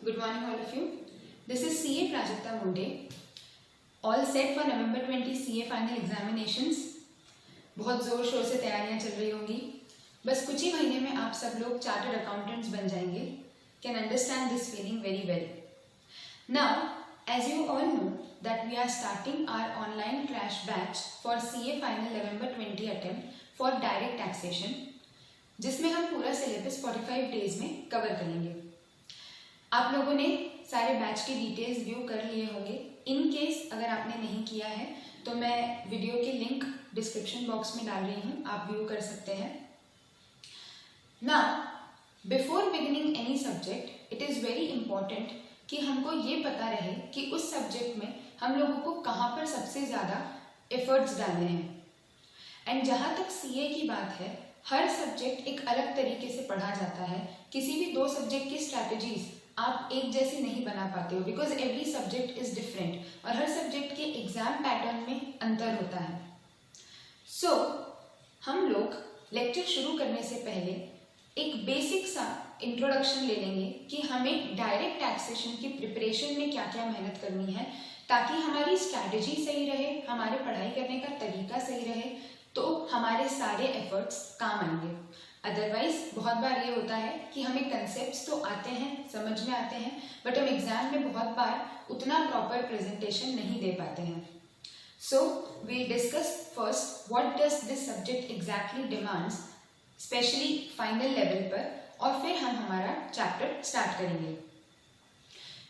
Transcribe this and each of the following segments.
Good morning all of you. This is CA Prajakta Munde. All set for November 20 CA final examinations. बहुत ज़ोर शोर से तैयारियां चल रही होंगी. बस कुछ ही महीने में आप सब लोग चार्टर्ड अकाउंटेंट्स बन जाएंगे. Can understand this feeling very well. Now, as you all know that we are starting our online crash batch for CA final November 20 attempt for direct taxation, जिसमें हम पूरा सिलेबस 45 डेज में cover करेंगे. आप लोगों ने सारे बैच के डिटेल्स व्यू कर लिए होंगे. इन केस अगर आपने नहीं किया है तो मैं वीडियो के लिंक डिस्क्रिप्शन बॉक्स में डाल रही हूँ, आप व्यू कर सकते हैं. Now before beginning any subject it is very important कि हमको ये पता रहे कि उस सब्जेक्ट में हम लोगों को कहाँ पर सबसे ज़्यादा एफर्ट्स डालने हैं. एंड जहाँ तक सीए की बात है, हर सब्जेक्ट एक अलग तरीके से पढ़ा जाता है. किसी भी दो सब्जेक्ट की स्ट्रैटेजीज आप एक जैसी नहीं बना पाते हो, because every subject is different और हर सब्जेक्ट के एग्जाम पैटर्न में अंतर होता है. सो हम लोग लेक्चर शुरू करने से पहले एक बेसिक सा इंट्रोडक्शन ले लेंगे कि हमें डायरेक्ट टैक्सेशन की प्रिपरेशन में क्या क्या मेहनत करनी है, ताकि हमारी स्ट्रैटेजी सही रहे, हमारे पढ़ाई करने का तरीका सही रहे, तो हमारे सारे एफर्ट्स काम आएंगे. अदरवाइज बहुत बार ये होता है कि हमें कंसेप्ट्स तो आते हैं, समझ में आते हैं, बट हम एग्जाम में बहुत बार उतना प्रॉपर प्रेजेंटेशन नहीं दे पाते हैं. So we discuss first what does this subject exactly demands, specially final level पर, और फिर हम हमारा चैप्टर स्टार्ट करेंगे.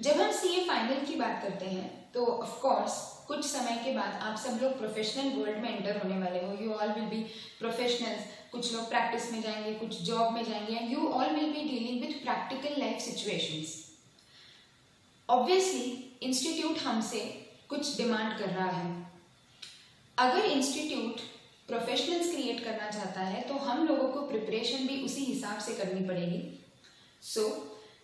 जब हम सीए फाइनल की बात करते हैं तो ऑफ कोर्स कुछ समय के बाद आप सब लोग प्रोफेशनल वर्ल्ड में एंटर होने वाले हो. You all will be professionals. कुछ लोग प्रैक्टिस में जाएंगे, कुछ जॉब में जाएंगे, and you all will be dealing with practical life situations. Obviously institute हमसे कुछ डिमांड कर रहा है. अगर इंस्टीट्यूट प्रोफेशनल्स क्रिएट करना चाहता है तो हम लोगों को प्रिपरेशन भी उसी हिसाब से करनी पड़ेगी. सो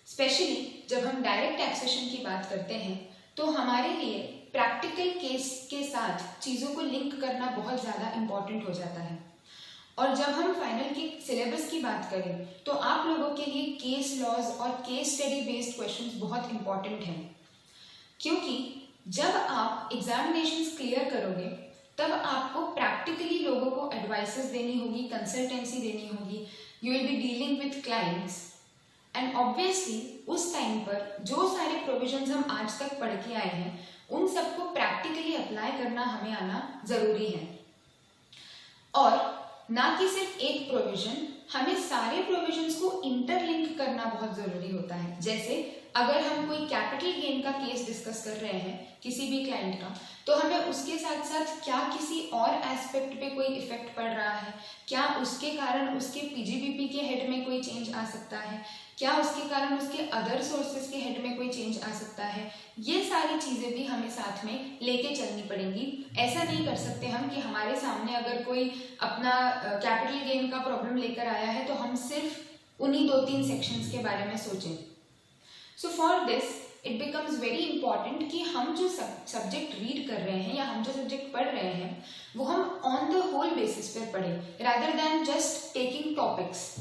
स्पेशली जब हम डायरेक्ट टैक्सेशन की बात करते हैं तो हमारे लिए प्रैक्टिकल केस के साथ चीज़ों को लिंक करना बहुत ज़्यादा इम्पॉर्टेंट हो जाता है. और जब हम फाइनल के सिलेबस की बात करें तो आप लोगों के लिए केस लॉज और केस स्टडी बेस्ड क्वेश्चंस बहुत इंपॉर्टेंट हैं, क्योंकि जब आप एग्जामिनेशंस क्लियर करोगे तब आपको प्रैक्टिकली लोगों को एडवाइसेस देनी होगी, कंसल्टेंसी देनी होगी. You will be dealing with clients, and obviously उस टाइम पर जो सारे प्रोविजंस हम आज तक पढ़ के आए हैं उन सबको प्रैक्टिकली अप्लाई करना हमें आना जरूरी है. और ना कि सिर्फ एक प्रोविजन, हमें सारे प्रोविजंस को इंटरलिंक करना बहुत जरूरी होता है. जैसे अगर हम कोई कैपिटल गेन का केस डिस्कस कर रहे हैं किसी भी क्लाइंट का, तो हमें उसके साथ साथ क्या किसी और एस्पेक्ट पे कोई इफेक्ट पड़ रहा है, क्या उसके कारण उसके पीजीबीपी के हेड में कोई चेंज आ सकता है, क्या उसके कारण उसके अदर सोर्सेज के हेड में कोई चेंज आ सकता है, ये सारी चीज़ें भी हमें साथ में लेके चलनी पड़ेंगी. ऐसा नहीं कर सकते हम कि हमारे सामने अगर कोई अपना कैपिटल गेन का प्रॉब्लम लेकर आया है तो हम सिर्फ उन्हीं 2-3 सेक्शंस के बारे में सोचें. So for this it becomes very important कि हम जो सब्जेक्ट रीड कर रहे हैं या हम जो सब्जेक्ट पढ़ रहे हैं वो हम ऑन द होल बेसिस पर पढ़ें, rather than just taking topics.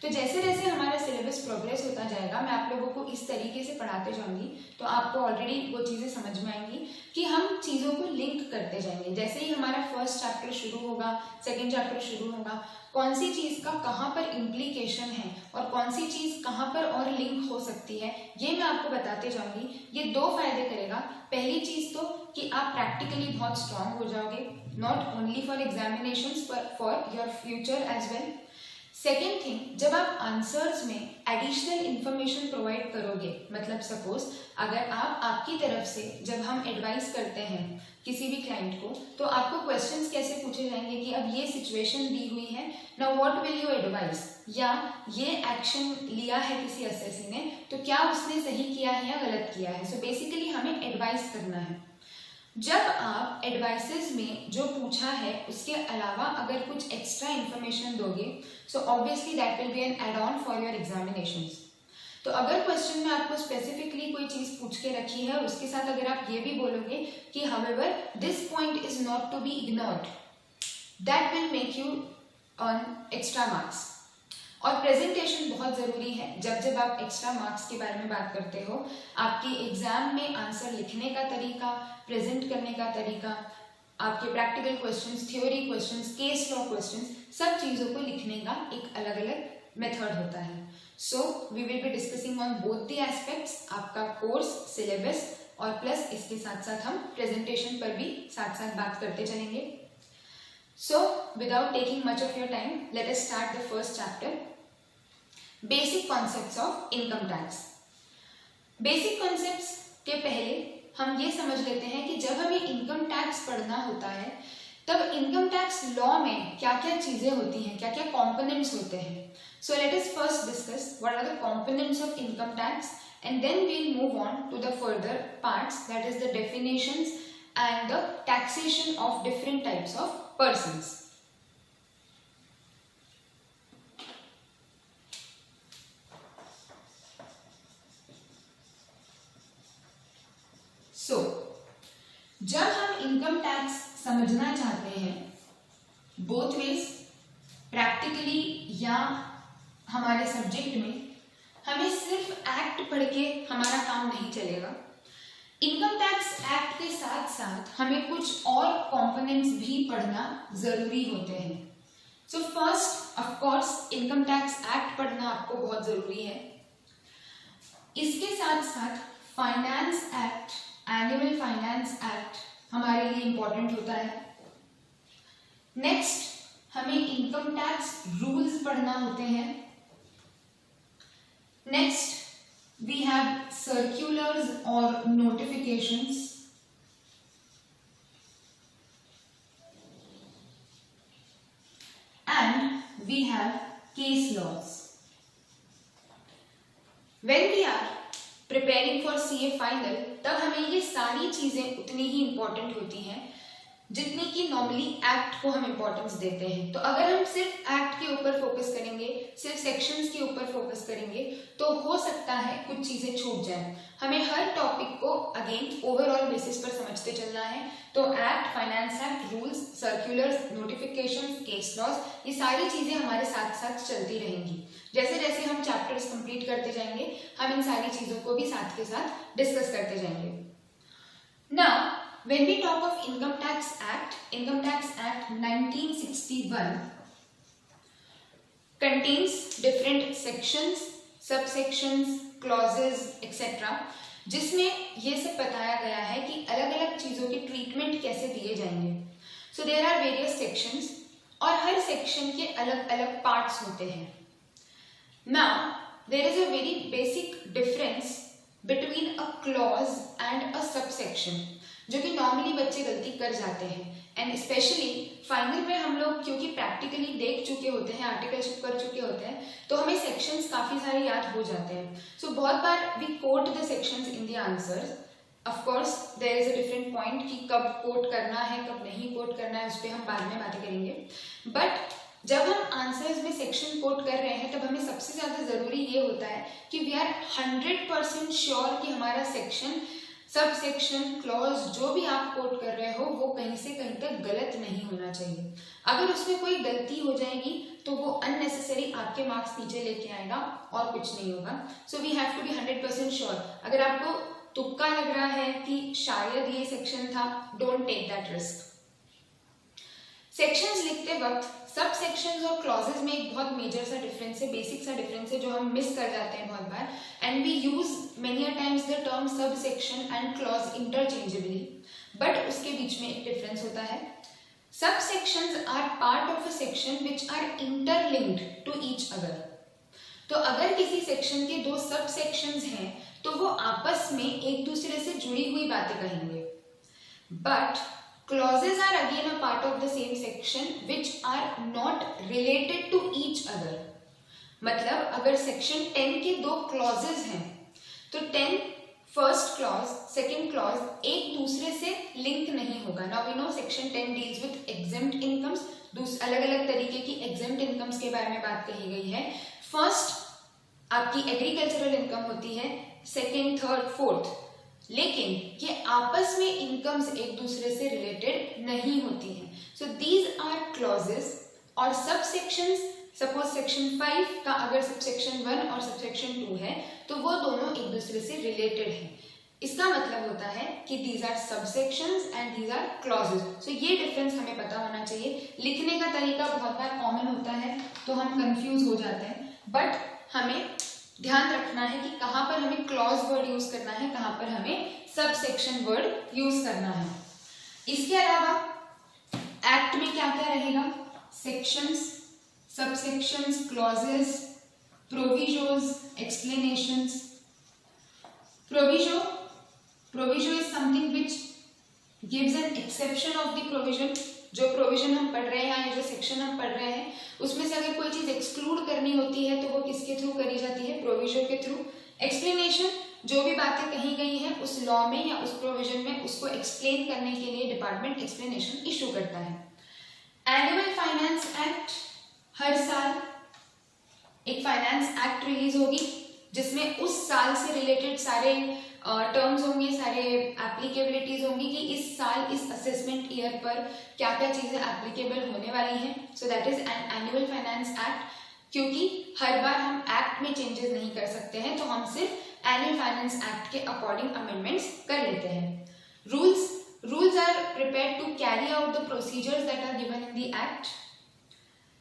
तो जैसे जैसे हमारा सिलेबस प्रोग्रेस होता जाएगा मैं आप लोगों को इस तरीके से पढ़ाते जाऊंगी तो आपको ऑलरेडी वो चीज़ें समझ में आएंगी कि हम चीज़ों को लिंक करते जाएंगे. जैसे ही हमारा फर्स्ट चैप्टर शुरू होगा, सेकेंड चैप्टर शुरू होगा, कौन सी चीज़ का कहाँ पर इम्प्लीकेशन है और कौन सी चीज़ कहाँ पर और लिंक हो सकती है, ये मैं आपको बताते जाऊंगी. ये 2 फायदे करेगा. पहली चीज़ तो कि आप प्रैक्टिकली बहुत स्ट्रांग हो जाओगे, नॉट ओनली फॉर एग्जामिनेशंस पर for your future as well. Second thing, जब आप आंसर्स में एडिशनल इंफॉर्मेशन प्रोवाइड करोगे, मतलब सपोज अगर आपकी तरफ से जब हम एडवाइस करते हैं किसी भी क्लाइंट को तो आपको क्वेश्चंस कैसे पूछे जाएंगे कि अब ये सिचुएशन दी हुई है, now what will you advice, या ये एक्शन लिया है किसी असेसी ने तो क्या उसने सही किया है या गलत किया है. सो बेसिकली हमें एडवाइस करना है. जब आप एडवाइसेस में जो पूछा है उसके अलावा अगर कुछ एक्स्ट्रा इन्फॉर्मेशन दोगे so obviously that will be an add on for your examinations. तो अगर क्वेश्चन में आपको स्पेसिफिकली कोई चीज़ पूछ के रखी है उसके साथ अगर आप ये भी बोलोगे कि however this point is not to be ignored, that will make you earn extra marks. और प्रेजेंटेशन बहुत ज़रूरी है। जब जब आप एक्स्ट्रा मार्क्स के बारे में बात करते हो, आपके एग्जाम में आंसर लिखने का तरीका, प्रेजेंट करने का तरीका, आपके practical questions, theory questions, case law questions, सब चीज़ों को लिखने का एक अलग अलग मेथड होता है। So we will be discussing on both the aspects, आपका कोर्स, सिलेबस और प्लस इसके साथ साथ हम प्रेजेंटेशन पर भी साथ साथ बात करते चलेंगे। So, without taking much of your time, let us start the first chapter. Basic concepts of income tax. Basic concepts के पहले हम ये समझ लेते हैं कि जब हमें इनकम टैक्स पढ़ना होता है तब इनकम टैक्स लॉ में क्या क्या चीजें होती हैं, क्या क्या कॉम्पोनेंट्स होते हैं। So let us first discuss what are the components of income tax and then we'll move on to the further parts, that is the definitions and the taxation of different types of persons. So, जब हम income tax समझना चाहते हैं both ways, practically या हमारे subject में, हमें सिर्फ एक्ट पढ़ के हमारा काम नहीं चलेगा। इनकम टैक्स एक्ट के साथ साथ हमें कुछ और कंपोनेंट्स भी पढ़ना जरूरी होते हैं। So first of course income tax act पढ़ना आपको बहुत जरूरी है। इसके साथ साथ finance act, annual finance act हमारे लिए इंपॉर्टेंट होता है। नेक्स्ट हमें इनकम टैक्स रूल्स पढ़ना होते हैं। Next we have circulars or notifications, and we have case laws. When we are preparing for CA final, तब हमें ये सारी चीजें उतनी ही इम्पोर्टेंट होती हैं जितनी कि नॉर्मली एक्ट को हम इम्पोर्टेंस देते हैं। तो अगर हम सिर्फ एक्ट के ऊपर फोकस करेंगे, सिर्फ सेक्शंस के ऊपर फोकस करेंगे, तो हो सकता है कुछ चीजें छूट जाएं। हमें हर टॉपिक को अगेन ओवरऑल बेसिस पर समझते चलना है। तो act, finance act, rules, circulars, notifications, case laws, ये सारी चीजें हमारे साथ साथ चलती रहेंगी। जैसे जैसे हम चैप्टर्स कंप्लीट करते जाएंगे, हम इन सारी चीजों को भी साथ के साथ डिस्कस करते जाएंगे। Now when we talk of Income Tax Act 1961 contains different sections, subsections, clauses, etc. जिसमें ये सब बताया गया है कि अलग अलग चीजों के ट्रीटमेंट कैसे दिए जाएंगे। So there are various sections और हर सेक्शन के अलग अलग पार्ट्स होते हैं। Now there is a very basic difference between a clause and a subsection, जो कि नॉर्मली बच्चे गलती कर जाते हैं। एंड स्पेशली फाइनल में हम लोग क्योंकि प्रैक्टिकली देख चुके होते हैं, आर्टिकलशिप कर चुके होते हैं, तो हमें सेक्शंस काफी सारे याद हो जाते हैं। सो बहुत बार we quote the sections in the answers. Of course there is a different point कि कब कोट करना है, कब नहीं कोट करना है, उस पर हम बाद में बातें करेंगे। बट जब हम आंसर्स में सेक्शन कोट कर रहे हैं तब हमें सबसे ज्यादा जरूरी ये होता है कि वी आर 100% श्योर कि हमारा सेक्शन, सब सेक्शन, क्लॉज जो भी आप कोट कर रहे हो वो कहीं से कहीं तक गलत नहीं होना चाहिए। अगर उसमें कोई गलती हो जाएगी तो वो अननेसेसरी आपके मार्क्स नीचे लेके आएगा और कुछ नहीं होगा। So we have to be 100% sure. अगर आपको तुक्का लग रहा है कि शायद ये सेक्शन था, don't take that risk. Sections लिखते वक्त सब सेक्शंस और क्लॉजेस में एक बहुत मेजर सा डिफरेंस है, बेसिक सा डिफरेंस है जो हम मिस कर जाते हैं बहुत बार। And we use many a times the term subsection and clause interchangeably, but उसके बीच में एक डिफरेंस होता है। Subsections are part of a section which are interlinked to each other. तो अगर किसी सेक्शन के दो सब सेक्शंस हैं तो वो आपस में एक दूसरे से जुड़ी हुई बातें कहेंगे। But clauses are again a part of the same section which are not related to each other। मतलब अगर सेक्शन 10 के दो क्लॉजेज हैं तो 10 फर्स्ट क्लॉज, सेकेंड क्लॉज एक दूसरे से लिंक नहीं होगा। Now we know section 10 deals with exempt incomes, अलग अलग तरीके की एग्जेम्प्ट इनकम्स के बारे में बात कही गई है। फर्स्ट आपकी एग्रीकल्चरल इनकम होती है, सेकेंड, थर्ड, फोर्थ, लेकिन ये आपस में इनकम्स एक दूसरे से रिलेटेड नहीं होती हैं। सो दीज आर क्लॉजेस और सब सेक्शंस सपोज सेक्शन 5 का अगर सबसेक्शन 1 और सबसेक्शन 2 है तो वो दोनों एक दूसरे से रिलेटेड हैं। इसका मतलब होता है कि these are subsections and these are clauses. So ये डिफरेंस हमें पता होना चाहिए। लिखने का तरीका बहुत बार कॉमन होता है तो हम कंफ्यूज हो जाते हैं, बट हमें ध्यान रखना है कि कहाँ पर हमें क्लॉज वर्ड यूज करना है, कहाँ पर हमें सबसेक्शन वर्ड यूज करना है। इसके अलावा एक्ट में क्या क्या रहेगा? Sections, subsections, clauses, provisos, explanations. Proviso is something which gives an exception of the provision. जो प्रोविजन हम पढ़ रहे हैं या जो सेक्शन हम पढ़ रहे हैं उसमें से अगर कोई चीज एक्सक्लूड करनी होती है तो वो किसके थ्रू करी जाती है? प्रोविजो के थ्रू। एक्सप्लेनेशन, जो भी बातें कही गई हैं उस लॉ में या उस प्रोविजन में उसको एक्सप्लेन करने के लिए डिपार्टमेंट एक्सप्लेनेशन इशू करता है। एनुअल फाइनेंस एक्ट, हर साल एक फाइनेंस एक्ट रिलीज होगी जिसमें उस साल से रिलेटेड सारे टर्म्स होंगे, सारे एप्लीकेबिलिटीज होंगी कि इस साल इस असेसमेंट ईयर पर क्या क्या चीजें एप्लीकेबल होने वाली हैं। So that is an annual finance act. क्योंकि हर बार हम एक्ट में चेंजेस नहीं कर सकते हैं तो हम सिर्फ एनुअल फाइनेंस एक्ट के अकॉर्डिंग अमेंडमेंट्स कर लेते हैं। Rules are prepared to carry out the procedures that are given in the act.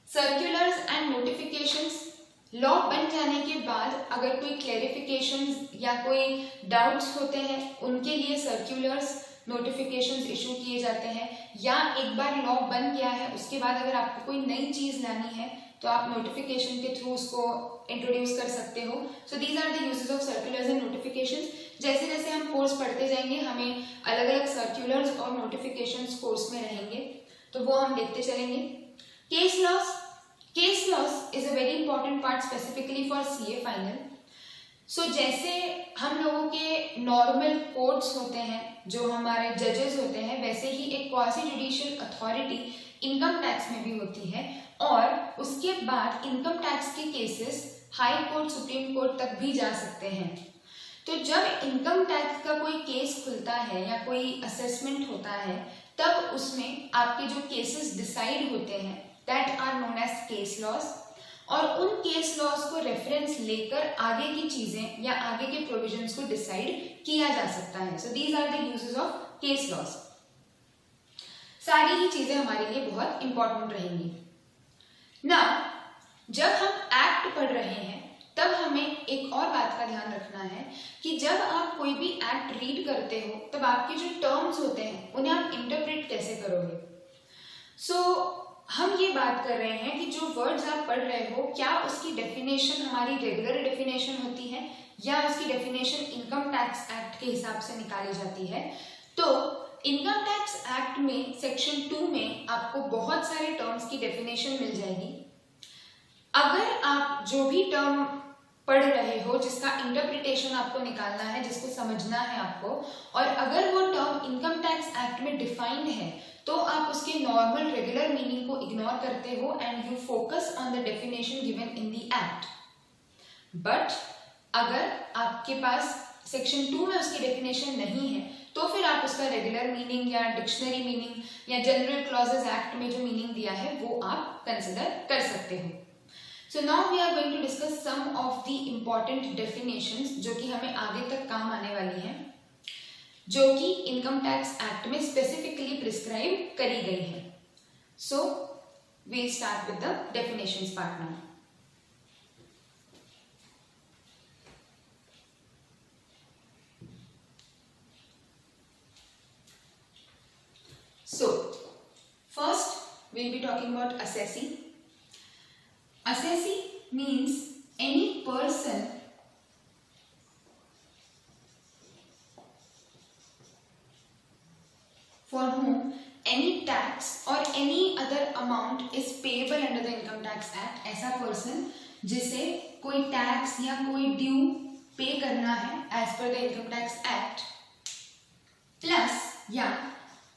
Circulars and notifications, law बन जाने के बाद अगर कोई क्लैरिफिकेशंस या कोई डाउट्स होते हैं उनके लिए सर्कुलर्स, नोटिफिकेशंस इशू किए जाते हैं। या एक बार लॉ बन गया है उसके बाद अगर आपको कोई नई चीज लानी है तो आप नोटिफिकेशन के थ्रू उसको इंट्रोड्यूस कर सकते हो। So these are the uses of circulars and notifications. जैसे जैसे हम कोर्स पढ़ते जाएंगे हमें अलग अलग सर्कुलर्स और नोटिफिकेशंस कोर्स में रहेंगे तो वो हम देखते चलेंगे। Case laws is a very important part specifically for CA final. So जैसे हम लोगों के नॉर्मल कोर्ट्स होते हैं, जो हमारे जजेस होते हैं, वैसे ही एक quasi judicial authority income tax में भी होती है और उसके बाद इनकम टैक्स के cases high court, supreme court तक भी जा सकते हैं। तो जब इनकम टैक्स का कोई केस खुलता है या कोई असेसमेंट होता है तब उसमें आपके जो केसेस डिसाइड होते हैं that are known as case laws, और उन केस लॉस को रेफरेंस लेकर आगे की चीजें या आगे के प्रोविजंस को डिसाइड किया जा सकता है। So these are the uses of case laws. सारी ही चीजें हमारे लिए बहुत इंपॉर्टेंट रहेंगी। ना जब हम एक्ट पढ़ रहे हैं तब हमें एक और बात का ध्यान रखना है कि जब आप कोई भी एक्ट रीड करते हो तब आपके जो टर्म्स होते हैं उन्हें आप इंटरप्रेट कैसे करोगे। हम ये बात कर रहे हैं कि जो वर्ड्स आप पढ़ रहे हो क्या उसकी डेफिनेशन हमारी रेगुलर डेफिनेशन होती है या उसकी डेफिनेशन इनकम टैक्स एक्ट के हिसाब से निकाली जाती है। तो इनकम टैक्स एक्ट में सेक्शन 2 में आपको बहुत सारे टर्म्स की डेफिनेशन मिल जाएगी। अगर आप जो भी टर्म पढ़ रहे हो जिसका इंटरप्रिटेशन आपको निकालना है, जिसको समझना है आपको, और अगर वो टर्म इनकम टैक्स एक्ट में डिफाइंड है तो आप उसके नॉर्मल रेगुलर मीनिंग को इग्नोर करते हो and you focus on the definition given in the act. But अगर आपके पास सेक्शन 2 में उसकी डेफिनेशन नहीं है तो फिर आप उसका रेगुलर मीनिंग या डिक्शनरी मीनिंग या जनरल क्लॉजेस एक्ट में जो मीनिंग दिया है वो आप कंसिडर कर सकते हो। So now we are going to discuss some of the important definitions जो कि हमें आगे तक काम आने वाली हैं, जो कि इनकम टैक्स एक्ट में स्पेसिफिकली प्रिस्क्राइब करी गई है। So we start with the definitions part now. So first we'll be talking about assessee. Assessee means any person for whom any tax or any other amount is payable under the income tax act। ऐसा person जिसे कोई tax या कोई due पे करना है as per the income tax act, plus या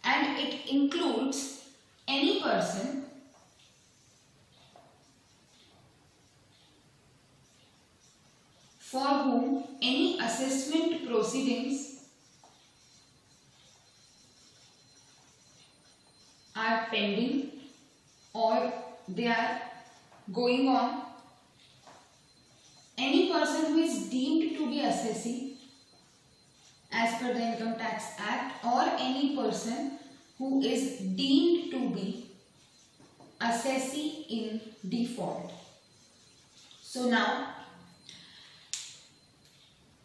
and it includes any person for whom any assessment proceedings are pending or they are going on, any person who is deemed to be assessee as per the Income Tax Act, or any person who is deemed to be assessee in default. So now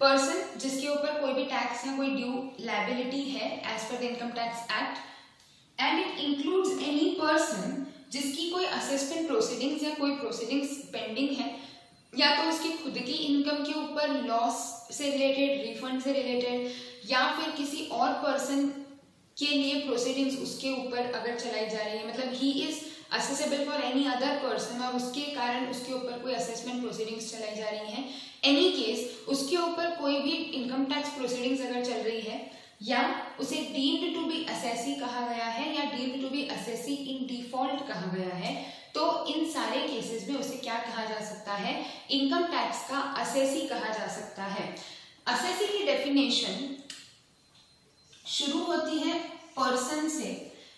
person जिसके ऊपर कोई भी tax या कोई due liability है as per the income tax act, and it includes any person जिसकी कोई assessment proceedings या कोई प्रोसीडिंग्स पेंडिंग है, या तो उसकी खुद की इनकम के ऊपर लॉस से रिलेटेड, रिफंड से रिलेटेड, या फिर किसी और पर्सन के लिए प्रोसीडिंग्स उसके ऊपर अगर चलाई जा रही है, मतलब he is accessible for any other person और उसके कारण उसके ऊपर कोई असेसमेंट प्रोसीडिंग्स चलाई जा रही हैं, एनी केस उसके ऊपर कोई भी इनकम टैक्स प्रोसीडिंग्स अगर चल रही है, या उसे डीम्ड टू बी असेसी कहा गया है या deemed to be assessee in default कहा गया है, तो इन सारे केसेस में उसे क्या कहा जा सकता है? इनकम टैक्स का असेसी कहा जा सकता है। असेसी की डेफिनेशन शुरू होती है पर्सन से,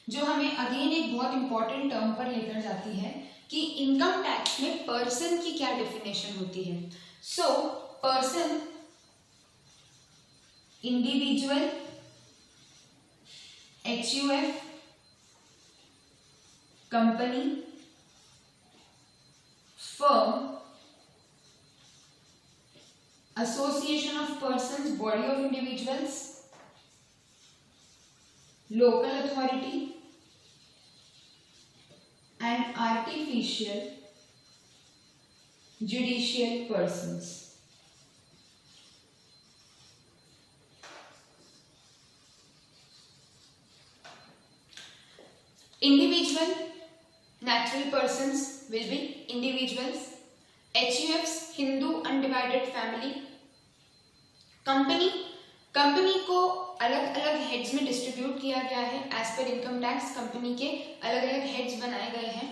जो हमें अगेन एक बहुत इंपॉर्टेंट टर्म पर लेकर जाती है कि इनकम टैक्स में पर्सन की क्या डेफिनेशन होती है। So person, individual, HUF, company, firm, association of persons, body of individuals, local authority, and artificial judicial persons. Individual, natural persons will be individuals. HUFs, Hindu Undivided Family. Company को अलग अलग heads में distribute किया गया है as पर income tax. Company के अलग अलग हेड्स बनाए गए हैं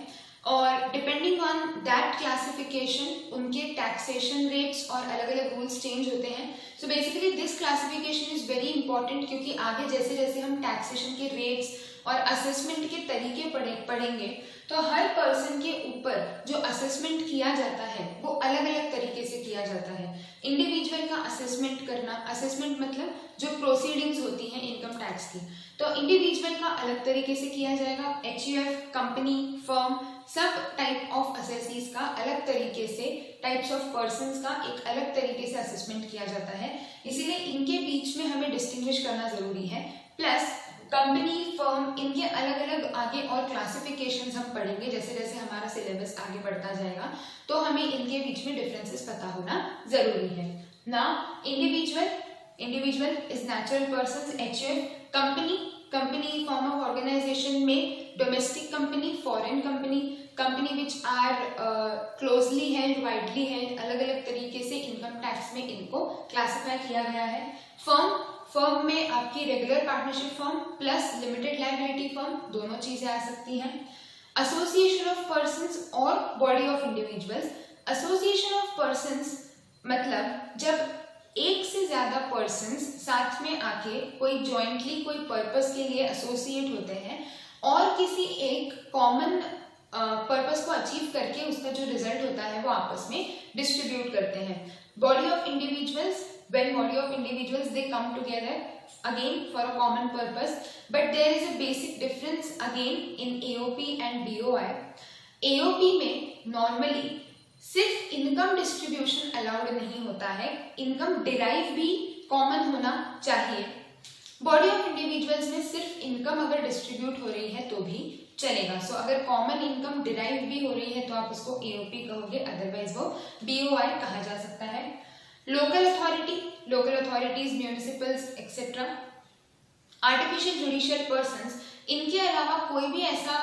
और डिपेंडिंग ऑन दैट क्लासिफिकेशन उनके टैक्सेशन रेट्स और अलग अलग रूल्स चेंज होते हैं। So basically this classification is very important, क्योंकि आगे जैसे जैसे हम टैक्सेशन के रेट्स और असेसमेंट के तरीके पढ़ेंगे तो हर पर्सन के ऊपर जो असेसमेंट किया जाता है वो अलग अलग तरीके से किया जाता है। इंडिविजुअल का असेसमेंट करना, असेसमेंट मतलब जो प्रोसीडिंग्स होती हैं इनकम टैक्स की, तो इंडिविजुअल का अलग तरीके से किया जाएगा। HUF, कंपनी, फर्म, सब टाइप ऑफ असेसीज का अलग तरीके से, टाइप्स ऑफ पर्संस का एक अलग तरीके से असेसमेंट किया जाता है, इसीलिए इनके बीच में हमें डिस्टिंग्विश करना जरूरी है। प्लस कंपनी, फर्म, इनके अलग अलग आगे और क्लासिफिकेशंस हम पढ़ेंगे जैसे जैसे हमारा सिलेबस आगे बढ़ता जाएगा, तो हमें इनके बीच में डिफरेंसेस पता होना जरूरी है ना। Individual is natural persons, HUF, company form of organisation में domestic company, foreign company which are closely held, widely held, अलग अलग तरीके से इनकम टैक्स में इनको क्लासिफाई किया गया है। फर्म में आपकी regular partnership firm plus limited liability firm, दोनों चीजें आ सकती हैं। एसोसिएशन ऑफ पर्संस और body of individuals. Association of persons मतलब जब एक से ज्यादा पर्संस साथ में आके कोई जॉइंटली कोई पर्पस के लिए एसोसिएट होते हैं और किसी एक कॉमन पर्पस को अचीव करके उसका जो रिजल्ट होता है वो आपस में डिस्ट्रीब्यूट करते हैं। Body of individuals, when body of individuals they come together again for a common purpose, but there is a basic difference again in AOP and BOI. AOP में normally सिर्फ इनकम डिस्ट्रीब्यूशन अलाउड नहीं होता है, income derive भी common होना चाहिए। Body of individuals में सिर्फ इनकम अगर डिस्ट्रीब्यूट हो रही है तो भी चलेगा। सो अगर कॉमन इनकम डिराइव भी हो रही है तो आप उसको AOP कहोगे, अदरवाइज वो BOI कहा जा सकता है। Local authorities, municipals etcetera. Artificial judicial persons, इनके अलावा कोई भी ऐसा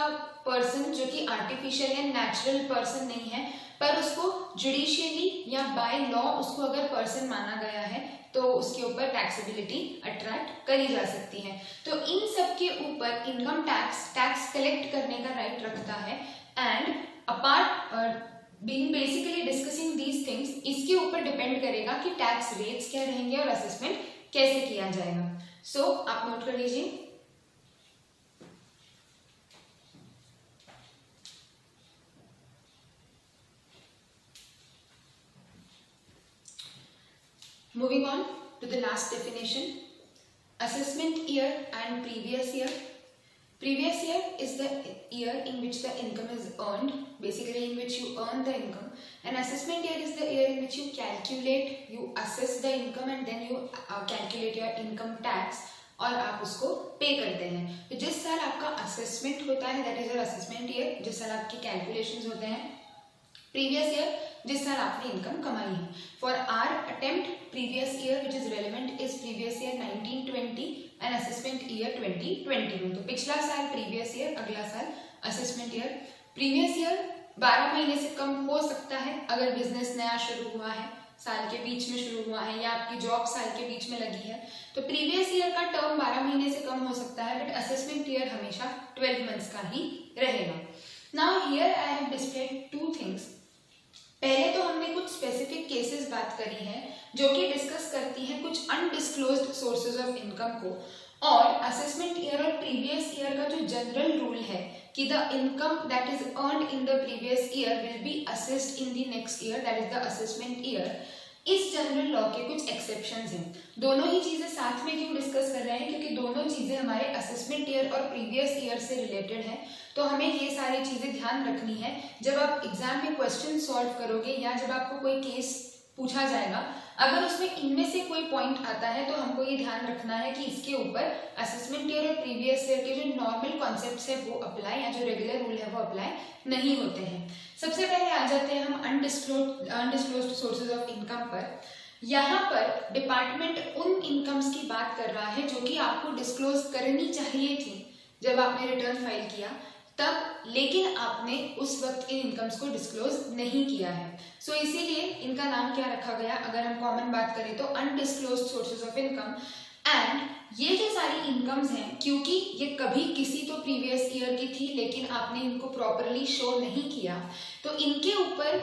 पर्सन जो कि आर्टिफिशियल या नेचुरल पर्सन नहीं है पर उसको जुडिशियली या बाय लॉ उसको अगर पर्सन माना गया है तो उसके ऊपर टैक्सेबिलिटी अट्रैक्ट करी जा सकती है। तो इन सब के ऊपर इनकम टैक्स कलेक्ट करने का राइट रखता है। And apart being basically discussing these things, इसके ऊपर डिपेंड करेगा कि टैक्स रेट्स क्या रहेंगे और असेसमेंट कैसे किया जाएगा। सो आप नोट कर लीजिए। Moving on to the last definition, assessment year and previous year. Previous year is the year in which the income is earned, basically in which you earn the income, and assessment year is the year in which you calculate, you assess the income and then you calculate your income tax और आप उसको पे करते हैं। तो जिस साल आपका असेसमेंट होता है that is your assessment year, जिस साल आपके कैलकुलेशंस होते हैं। प्रीवियस ईयर जिस साल आपने इनकम कमाई है। For our attempt previous year which is relevant is previous year 1920 and assessment year 2021। तो पिछला साल प्रीवियस ईयर, अगला साल असेसमेंट ईयर। प्रीवियस ईयर 12 महीने से कम हो सकता है अगर बिजनेस नया शुरू हुआ है, साल के बीच में शुरू हुआ है या आपकी जॉब साल के बीच में लगी है, तो प्रीवियस ईयर का टर्म 12 महीने से कम हो सकता है, बट असेसमेंट ईयर हमेशा 12 मंथ्स का ही रहेगा। Now here I have displayed two things. पहले तो हमने कुछ स्पेसिफिक केसेस बात करी है जो कि डिस्कस करती हैं कुछ अनडिस्क्लोज्ड सोर्सेज ऑफ इनकम को, और असेसमेंट ईयर और प्रीवियस ईयर का जो जनरल रूल है कि the income that is earned in the previous year will be assessed in the next year, that is the assessment year. इस general law के कुछ एक्सेप्शंस हैं। दोनों ही चीजें साथ में क्यों डिस्कस कर रहे हैं, क्योंकि दोनों चीजें हमारे असेसमेंट ईयर और प्रीवियस ईयर से रिलेटेड है। तो हमें ये सारी चीजें ध्यान रखनी है जब आप एग्जाम में क्वेश्चन सॉल्व करोगे या जब आपको कोई केस पूछा जाएगा। अगर उसमें इनमें से कोई पॉइंट आता है तो हमको ये ध्यान रखना है कि इसके ऊपर असेसमेंट ईयर और प्रीवियस ईयर के जो नॉर्मल कॉन्सेप्ट्स है वो अप्लाई, या जो रेगुलर रूल है वो अप्लाई नहीं होते हैं। सबसे पहले आ जाते हैं हम अनडिस्क्लोज्ड सोर्सेज ऑफ इनकम पर। यहाँ पर डिपार्टमेंट उन इनकम्स की बात कर रहा है जो कि आपको डिस्क्लोज करनी चाहिए थी जब आपने रिटर्न फाइल किया तब, लेकिन आपने उस वक्त इन इनकम्स को डिस्क्लोज नहीं किया है। सो इसीलिए इनका नाम क्या रखा गया, अगर हम कॉमन बात करें तो undisclosed sources of income. And ये जो सारी इनकम्स हैं, क्योंकि ये कभी किसी तो प्रीवियस ईयर की थी लेकिन आपने इनको प्रॉपरली शो नहीं किया, तो इनके ऊपर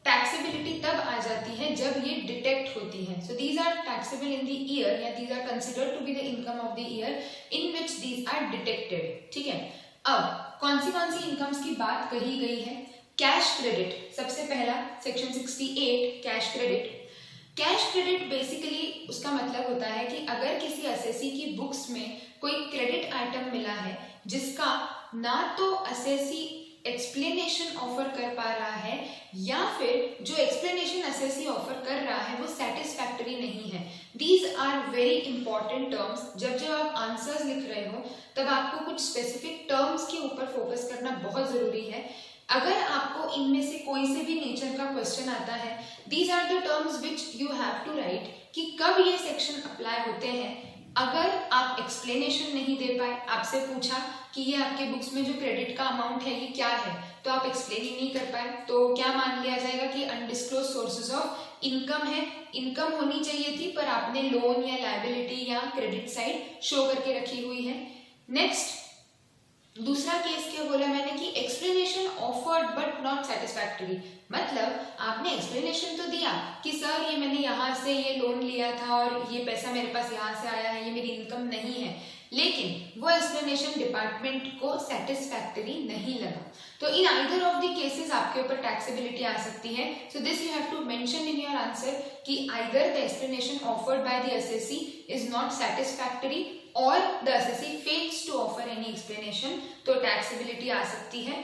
टैक्सेबिलिटी तब आ जाती है जब ये डिटेक्ट होती है। So these are taxable in the year, या these are considered to be the income of the year in which these are detected. ठीक है, अब कौन सी इनकम्स की बात कही गई है। कैश क्रेडिट सबसे पहला, section 68 cash credit. Cash credit basically उसका मतलब होता है कि अगर किसी असेसी की बुक्स में कोई क्रेडिट आइटम मिला है जिसका ना तो असेसी एक्सप्लेनेशन ऑफर कर पा रहा है या फिर जो एक्सप्लेनेशन असेसी ऑफर कर रहा है वो सेटिस्फैक्टरी नहीं है। These are very important terms. जब आप आंसर्स लिख रहे हो तब आपको कुछ स्पेसिफिक टर्म्स के ऊपर फोकस करना बहुत जरूरी है। अगर आपको इनमें से कोई से भी नेचर का क्वेश्चन आता है, these are the terms which you have to write कि कब ये सेक्शन अप्लाई होते हैं। अगर आप एक्सप्लेनेशन नहीं दे पाए, आपसे पूछा कि ये आपके बुक्स में जो क्रेडिट का अमाउंट है ये क्या है, तो आप एक्सप्लेन ही नहीं कर पाए, तो क्या मान लिया जाएगा कि अनडिस्क्लोज सोर्सेज ऑफ इनकम है। इनकम होनी चाहिए थी पर आपने लोन या लायबिलिटी या क्रेडिट साइड शो करके रखी हुई है। नेक्स्ट, दूसरा केस क्या बोला मैंने कि explanation offered but not satisfactory. मतलब आपने एक्सप्लेनेशन तो दिया कि सर ये मैंने यहाँ से ये लोन लिया था और ये पैसा मेरे पास यहाँ से आया है, ये मेरी इनकम नहीं है, लेकिन वो एक्सप्लेनेशन डिपार्टमेंट को सेटिस्फैक्टरी नहीं लगा, तो in either of the cases आपके ऊपर टैक्सेबिलिटी आ सकती है। So this you have to mention in your answer कि either the explanation offered by the assessee is not satisfactory और the assessee fails to offer any explanation, तो taxability आ सकती है।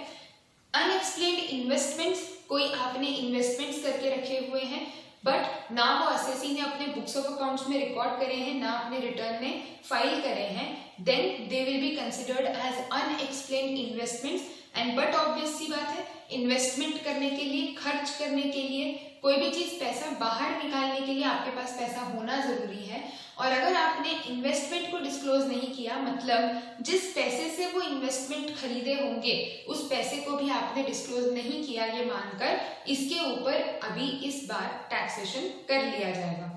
अनएक्सप्लेन्ड इन्वेस्टमेंट्स, कोई आपने इन्वेस्टमेंट्स करके रखे हुए हैं बट ना वो असेसी ने अपने बुक्स ऑफ अकाउंट्स में रिकॉर्ड करे हैं ना अपने रिटर्न में फाइल करे हैं, then they will be considered as unexplained investments. And but obvious सी बात है, इन्वेस्टमेंट करने के लिए, खर्च करने के लिए, कोई भी चीज पैसा बाहर निकालने के लिए आपके पास पैसा होना जरूरी है, और अगर आपने इन्वेस्टमेंट को डिस्क्लोज नहीं किया, मतलब जिस पैसे से वो इन्वेस्टमेंट खरीदे होंगे उस पैसे को भी आपने डिस्क्लोज नहीं किया, ये मानकर इसके ऊपर अभी इस बार टैक्सेशन कर लिया जाएगा।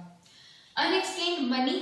Unexplained money,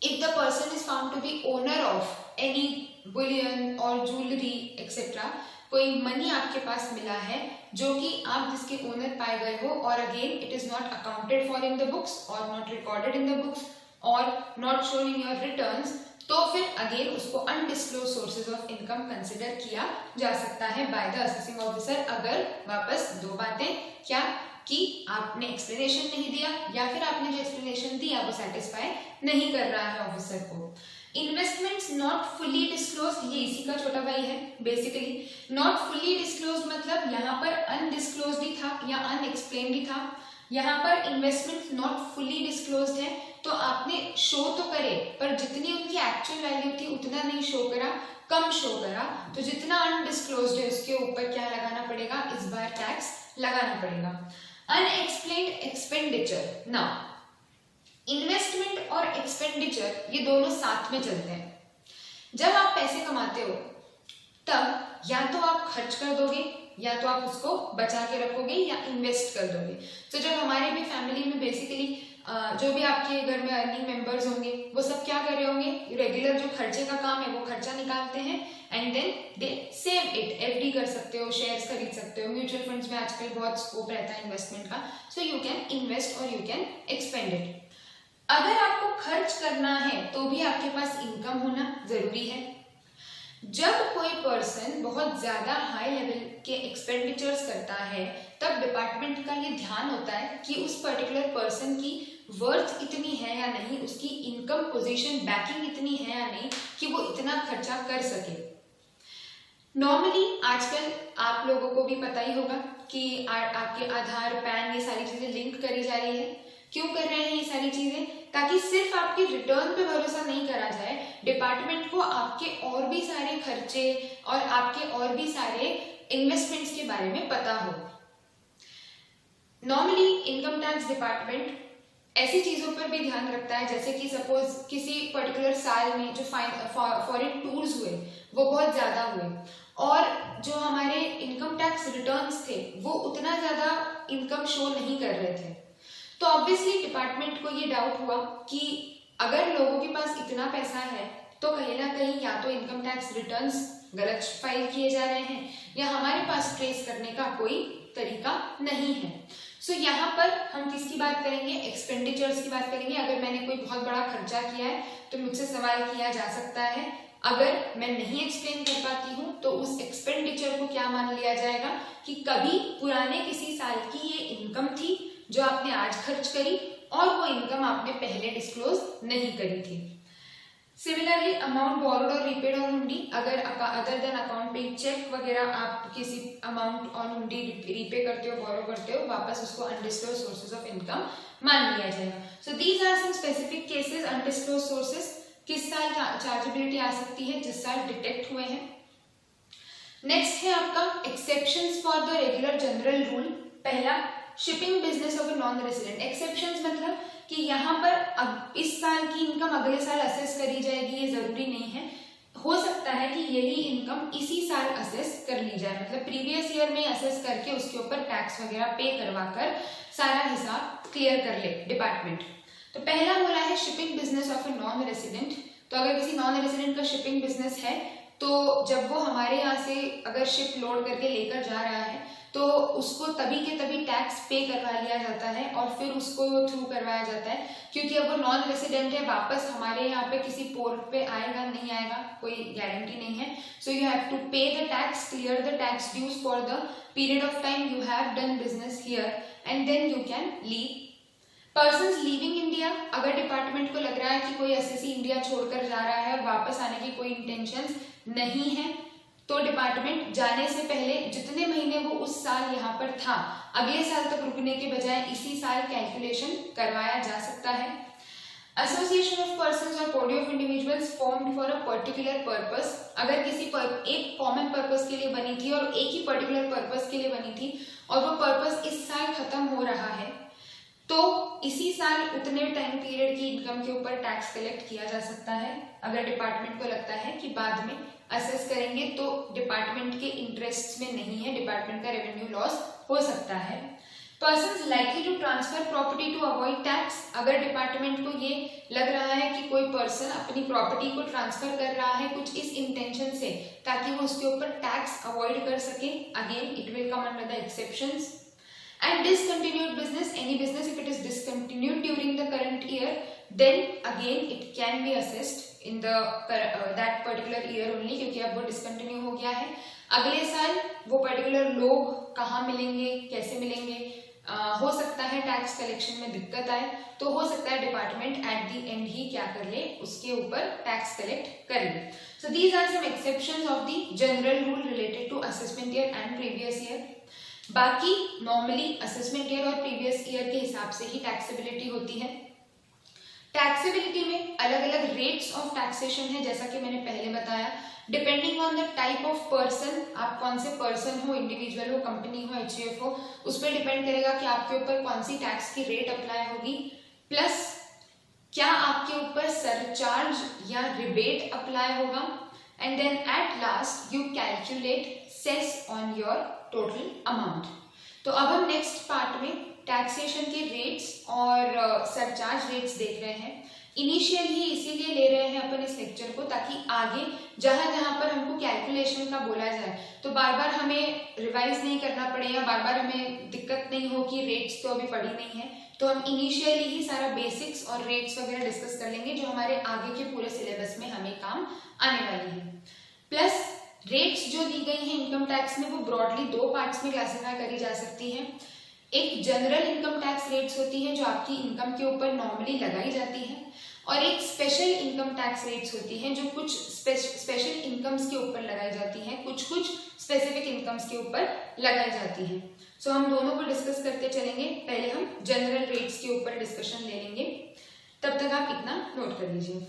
if the person is found to be owner of any bullion और ज्वेलरी एक्सेट्रा, कोई मनी आपके पास मिला है जो कि आप जिसके ओनर पाए गए हो, और again it is not accounted for in the books और not recorded in the books और not shown in your returns, तो फिर अगेन उसको undisclose sources of income consider किया जा सकता है बाय द असेसिंग ऑफिसर। अगर वापस दो बातें, क्या कि आपने एक्सप्लेनेशन नहीं दिया या फिर आपने जो एक्सप्लेनेशन दिया वो सेटिस्फाई नहीं कर रहा है ऑफिसर को। इन्वेस्टमेंट्स नॉट फुली डिस्क्लोज्ड, ये इसी का छोटा भाई है बेसिकली। नॉट फुली डिस्क्लोज्ड मतलब यहाँ पर अनडिस्क्लोज्ड ही था या अनएक्सप्लेन्ड ही था। यहाँ पर इन्वेस्टमेंट नॉट फुली डिस्क्लोज्ड है तो आपने शो तो करे पर जितनी उनकी एक्चुअल वैल्यू थी उतना नहीं शो करा, कम शो करा। तो जितना अनडिस्क्लोज्ड है उसके ऊपर क्या लगाना पड़ेगा, इस बार टैक्स लगाना पड़ेगा। अनएक्सप्लेन्ड एक्सपेंडिचर, नाउ इन्वेस्टमेंट और एक्सपेंडिचर ये दोनों साथ में चलते हैं। जब आप पैसे कमाते हो तब या तो आप खर्च कर दोगे या तो आप उसको बचा के रखोगे या इन्वेस्ट कर दोगे। तो जब हमारे भी फैमिली में बेसिकली जो भी आपके घर में अर्निंग मेंबर्स होंगे वो सब क्या कर रहे होंगे, रेगुलर जो खर्चे का काम है वो खर्चा निकालते हैं and then they save it. FD कर सकते हो, शेयर्स खरीद सकते हो, म्यूचुअल फंड्स में आजकल बहुत स्कोप रहता है इन्वेस्टमेंट का। सो यू कैन इन्वेस्ट और यू कैन एक्सपेंड इट। अगर आपको खर्च करना है तो भी आपके पास इनकम होना जरूरी है। जब कोई पर्सन बहुत ज्यादा हाई लेवल के एक्सपेंडिचर्स करता है तब डिपार्टमेंट का ये ध्यान होता है कि उस पर्टिकुलर पर्सन की वर्थ इतनी है या नहीं, उसकी इनकम पोजीशन बैकिंग इतनी है या नहीं कि वो इतना खर्चा कर सके। नॉर्मली आजकल आप लोगों को भी पता ही होगा कि आपके आधार, पैन ये सारी चीजें लिंक करी जा रही है। क्यों कर रहे हैं ये सारी चीजें, ताकि सिर्फ आपके रिटर्न पे भरोसा नहीं करा जाए, डिपार्टमेंट को आपके और भी सारे खर्चे और आपके और भी सारे इन्वेस्टमेंट्स के बारे में पता हो। नॉर्मली इनकम टैक्स डिपार्टमेंट ऐसी चीजों पर भी ध्यान रखता है, जैसे कि सपोज किसी पर्टिकुलर साल में जो फॉरेन टूर्स हुए वो बहुत ज्यादा हुए और जो हमारे इनकम टैक्स रिटर्न्स थे वो उतना ज्यादा इनकम शो नहीं कर रहे थे। तो ऑब्वियसली डिपार्टमेंट को ये डाउट हुआ कि अगर लोगों के पास इतना पैसा है तो कहीं ना कहीं या तो इनकम टैक्स रिटर्न्स गलत फाइल किए जा रहे हैं या हमारे पास ट्रेस करने का कोई तरीका नहीं है। सो यहाँ पर हम किसकी बात करेंगे, एक्सपेंडिचर्स की बात करेंगे। अगर मैंने कोई बहुत बड़ा खर्चा किया है तो मुझसे सवाल किया जा सकता है, अगर मैं नहीं एक्सप्लेन कर पाती हूँ तो उस एक्सपेंडिचर को क्या मान लिया जाएगा कि कभी पुराने किसी साल की ये इनकम थी जो आपने आज खर्च करी और वो इनकम आपने पहले डिस्क्लोज नहीं करी थी। सिमिलरली अमाउंट बोरोड और रीपेड ऑन हुंडी, अगर अदर देन अकाउंट पे चेक वगैरह आप किसी अमाउंट ऑन हुंडी रीपे करते हो, बोरो करते हो, वापस उसको अनडिस्क्लोज सोर्सेज ऑफ इनकम मान लिया जाएगा। So these are some specific cases. Undisclose sources किस साल चार्जेबिलिटी आ सकती है, जिस साल डिटेक्ट हुए हैं। नेक्स्ट है आपका exceptions for the regular general rule. पहला, shipping business of a non resident. Exceptions मतलब कि यहाँ पर इस साल की इनकम अगले साल असेस करी जाएगी, ये जरूरी नहीं है। हो सकता है कि यही इनकम इसी साल असेस कर ली जाए, मतलब प्रीवियस ईयर में असेस करके उसके ऊपर टैक्स वगैरह पे करवा कर सारा हिसाब क्लियर कर ले डिपार्टमेंट। तो पहला बोला है shipping business of a non resident. तो अगर किसी नॉन रेसिडेंट का शिपिंग बिजनेस है तो जब वो हमारे यहाँ से अगर शिप लोड करके लेकर जा रहा है तो उसको तभी के तभी टैक्स पे करवा लिया जाता है और फिर उसको थ्रू करवाया जाता है, क्योंकि अब वो नॉन रेसिडेंट है, वापस हमारे यहाँ पे किसी पोर्ट पे आएगा नहीं आएगा कोई गारंटी नहीं है। So you have to pay the tax, clear the tax dues for the period of time you have done business here and then you can leave. Persons leaving India, अगर department को लग रहा है कि कोई SSC India छोड़कर जा रहा है और वापस आने की कोई इंटेंशन नहीं है तो डिपार्टमेंट जाने से पहले जितने महीने वो उस साल यहाँ पर था अगले साल तक रुकने के बजाय इसी साल कैलकुलेशन करवाया जा सकता है। एसोसिएशन ऑफ पर्सन्स और body of individuals formed for a particular purpose, अगर किसी एक कॉमन पर्पस के लिए बनी थी और एक ही पर्टिकुलर पर्पस के लिए बनी थी और वो पर्पस इस साल खत्म हो रहा है तो इसी साल उतने टाइम पीरियड की इनकम के ऊपर टैक्स कलेक्ट किया जा सकता है। अगर डिपार्टमेंट को लगता है कि बाद में असेस करेंगे तो डिपार्टमेंट के इंटरेस्ट में नहीं है, डिपार्टमेंट का रेवेन्यू लॉस हो सकता है। Persons likely to transfer property to avoid tax, अगर डिपार्टमेंट को ये लग रहा है कि कोई पर्सन अपनी प्रॉपर्टी को ट्रांसफर कर रहा है कुछ इस इंटेंशन से ताकि वो उसके ऊपर टैक्स अवॉइड कर सके, again it will come under the exceptions. And discontinued business, any business if it is discontinued during the current year, then again it can be assessed in the that particular year only, क्योंकि अब वो discontinue हो गया है। अगले साल वो particular लोग कहाँ मिलेंगे, कैसे मिलेंगे, हो सकता है टैक्स कलेक्शन में दिक्कत आए, तो हो सकता है डिपार्टमेंट एट द एंड ही क्या कर ले, उसके ऊपर टैक्स कलेक्ट कर ले। So these are some exceptions of the general rule related to assessment year and previous year. बाकी नॉर्मली असेसमेंट ईयर और प्रीवियस ईयर के हिसाब से ही टैक्सेबिलिटी होती है। टैक्सेबिलिटी में अलग अलग रेट्स ऑफ टैक्सेशन है, जैसा कि मैंने पहले बताया। Depending on the type of person, आप कौन से पर्सन हो, इंडिविजुअल हो, कंपनी हो, एचयूएफ हो, उस पर डिपेंड करेगा कि आपके ऊपर कौन सी टैक्स की रेट अप्लाई होगी, प्लस क्या आपके ऊपर सरचार्ज या रिबेट अप्लाई होगा, and then at last you calculate cess on your total amount. तो अब हम नेक्स्ट पार्ट में टैक्सेशन के रेट्स और सरचार्ज रेट्स देख रहे हैं। इनिशियल ही इसीलिए ले रहे हैं अपन इस लेक्चर को, ताकि आगे जहां जहां पर हमको कैलकुलेशन का बोला जाए तो बार बार हमें रिवाइज नहीं करना पड़े या बार बार हमें दिक्कत नहीं हो कि रेट्स तो अभी पड़ी नहीं है। तो हम इनिशियली ही सारा बेसिक्स और रेट्स वगैरह डिस्कस कर लेंगे, जो हमारे आगे के पूरे सिलेबस में हमें काम आने वाली है। प्लस रेट्स जो दी गई हैं इनकम टैक्स में, वो ब्रॉडली दो पार्ट्स में क्लासिफाई करी जा सकती हैं। एक जनरल इनकम टैक्स रेट्स होती है जो आपकी इनकम के ऊपर नॉर्मली लगाई जाती है, और एक स्पेशल इनकम टैक्स रेट्स होती हैं जो कुछ स्पेशल इनकम्स के ऊपर लगाई जाती हैं, कुछ स्पेसिफिक इनकम्स के ऊपर लगाई जाती हैं। सो हम दोनों को डिस्कस करते चलेंगे। पहले हम जनरल रेट्स के ऊपर डिस्कशन ले लेंगे, तब तक आप इतना नोट कर लीजिए।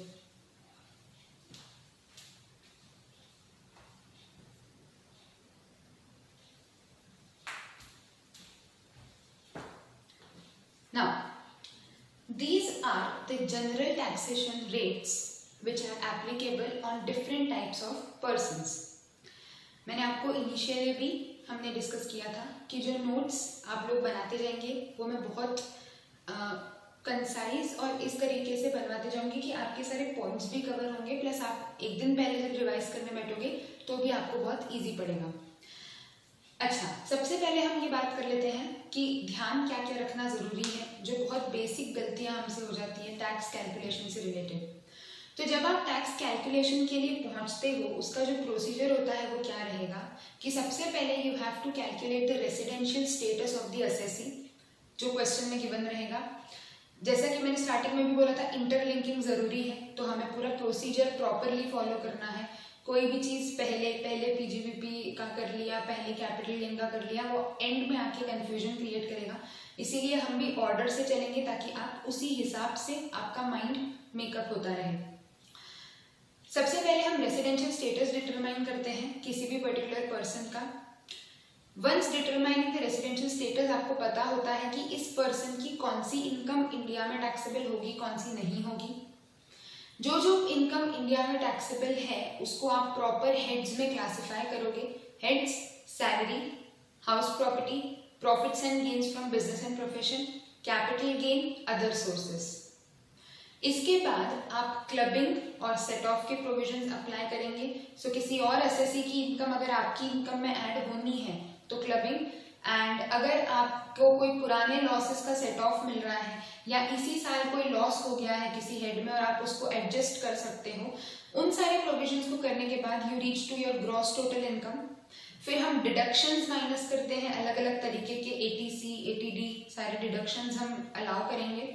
Now, these are the general taxation rates which are applicable on different types of persons. मैंने आपको इनिशियली भी हमने डिस्कस किया था कि जो नोट्स आप लोग बनाते जाएंगे वो मैं बहुत कंसाइज और इस तरीके से बनवाते जाऊंगी कि आपके सारे पॉइंट्स भी कवर होंगे, प्लस आप एक दिन पहले जब रिवाइज करने बैठोगे तो भी आपको बहुत इजी पड़ेगा। अच्छा, सबसे पहले हम ये बात कर लेते हैं कि ध्यान क्या क्या रखना जरूरी है, जो बहुत बेसिक गलतियां हमसे हो जाती हैं टैक्स कैलकुलेशन से रिलेटेड। तो जब आप टैक्स कैलकुलेशन के लिए पहुंचते हो, उसका जो प्रोसीजर होता है वो क्या रहेगा कि सबसे पहले you have to calculate the residential status of the assessee, जो क्वेश्चन में गिवन रहेगा। जैसा कि मैंने स्टार्टिंग में भी बोला था, इंटरलिंकिंग जरूरी है, तो हमें पूरा प्रोसीजर प्रॉपरली फॉलो करना है। कोई भी चीज पहले पीजीबीपी का कर लिया, पहले कैपिटल गेन का कर लिया, वो एंड में आके कंफ्यूजन क्रिएट करेगा। इसीलिए हम भी ऑर्डर से चलेंगे ताकि आप उसी हिसाब से आपका माइंड मेकअप होता रहे। सबसे पहले हम रेसिडेंशियल स्टेटस डिटरमाइन करते हैं किसी भी पर्टिकुलर पर्सन का। Once determining the residential status, आपको पता होता है कि इस पर्सन की कौन सी इनकम इंडिया में टैक्सेबल होगी, कौन सी नहीं होगी। जो इनकम इंडिया में टैक्सेबल है उसको आप प्रॉपर हेड्स में क्लासिफाई करोगे। Heads: salary, house property, profits and gains from business and profession, capital gain, other sources. इसके बाद आप क्लबिंग और सेट ऑफ के प्रोविजंस अप्लाई करेंगे। सो किसी और एसएससी की इनकम अगर आपकी इनकम में ऐड होनी है तो क्लबिंग, एंड अगर आपको कोई पुराने लॉसेस का सेट ऑफ मिल रहा है या इसी साल कोई लॉस हो गया है किसी हेड में और आप उसको एडजस्ट कर सकते हो, उन सारे प्रोविजंस को करने के बाद you reach to your gross total income. फिर हम डिडक्शंस माइनस करते हैं, अलग अलग तरीके के एटीसी, एटीडी सारे डिडक्शंस हम अलाउ करेंगे।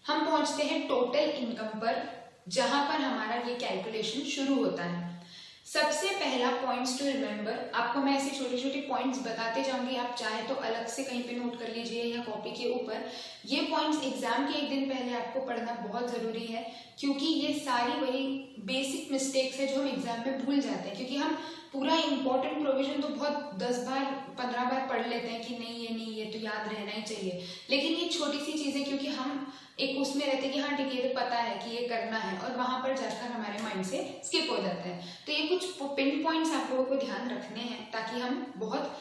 हम पहुंचते हैं टोटल इनकम पर, जहां पर हमारा ये कैलकुलेशन शुरू होता है। सबसे पहला पॉइंट्स टू रिमेंबर, आपको मैं ऐसे छोटे छोटे पॉइंट्स बताते जाऊंगी, आप चाहे तो अलग से कहीं पे नोट कर लीजिए या कॉपी के ऊपर। ये पॉइंट्स एग्जाम के एक दिन पहले आपको पढ़ना बहुत जरूरी है, क्योंकि ये सारी वही बेसिक मिस्टेक्स है जो हम एग्जाम में भूल जाते हैं। क्योंकि हम पूरा इंपॉर्टेंट प्रोविजन तो बहुत 10 बार 15 बार पढ़ लेते हैं कि नहीं ये तो याद रहना ही चाहिए, लेकिन ये छोटी सी चीजें क्योंकि हम एक उसमें रहते हैं कि हाँ ठीक है, ये तो पता है कि ये करना है, और वहां पर जाकर हमारे माइंड से स्किप हो जाता है। तो ये कुछ पिन पॉइंट्स आप लोगों को ध्यान रखने हैं ताकि हम बहुत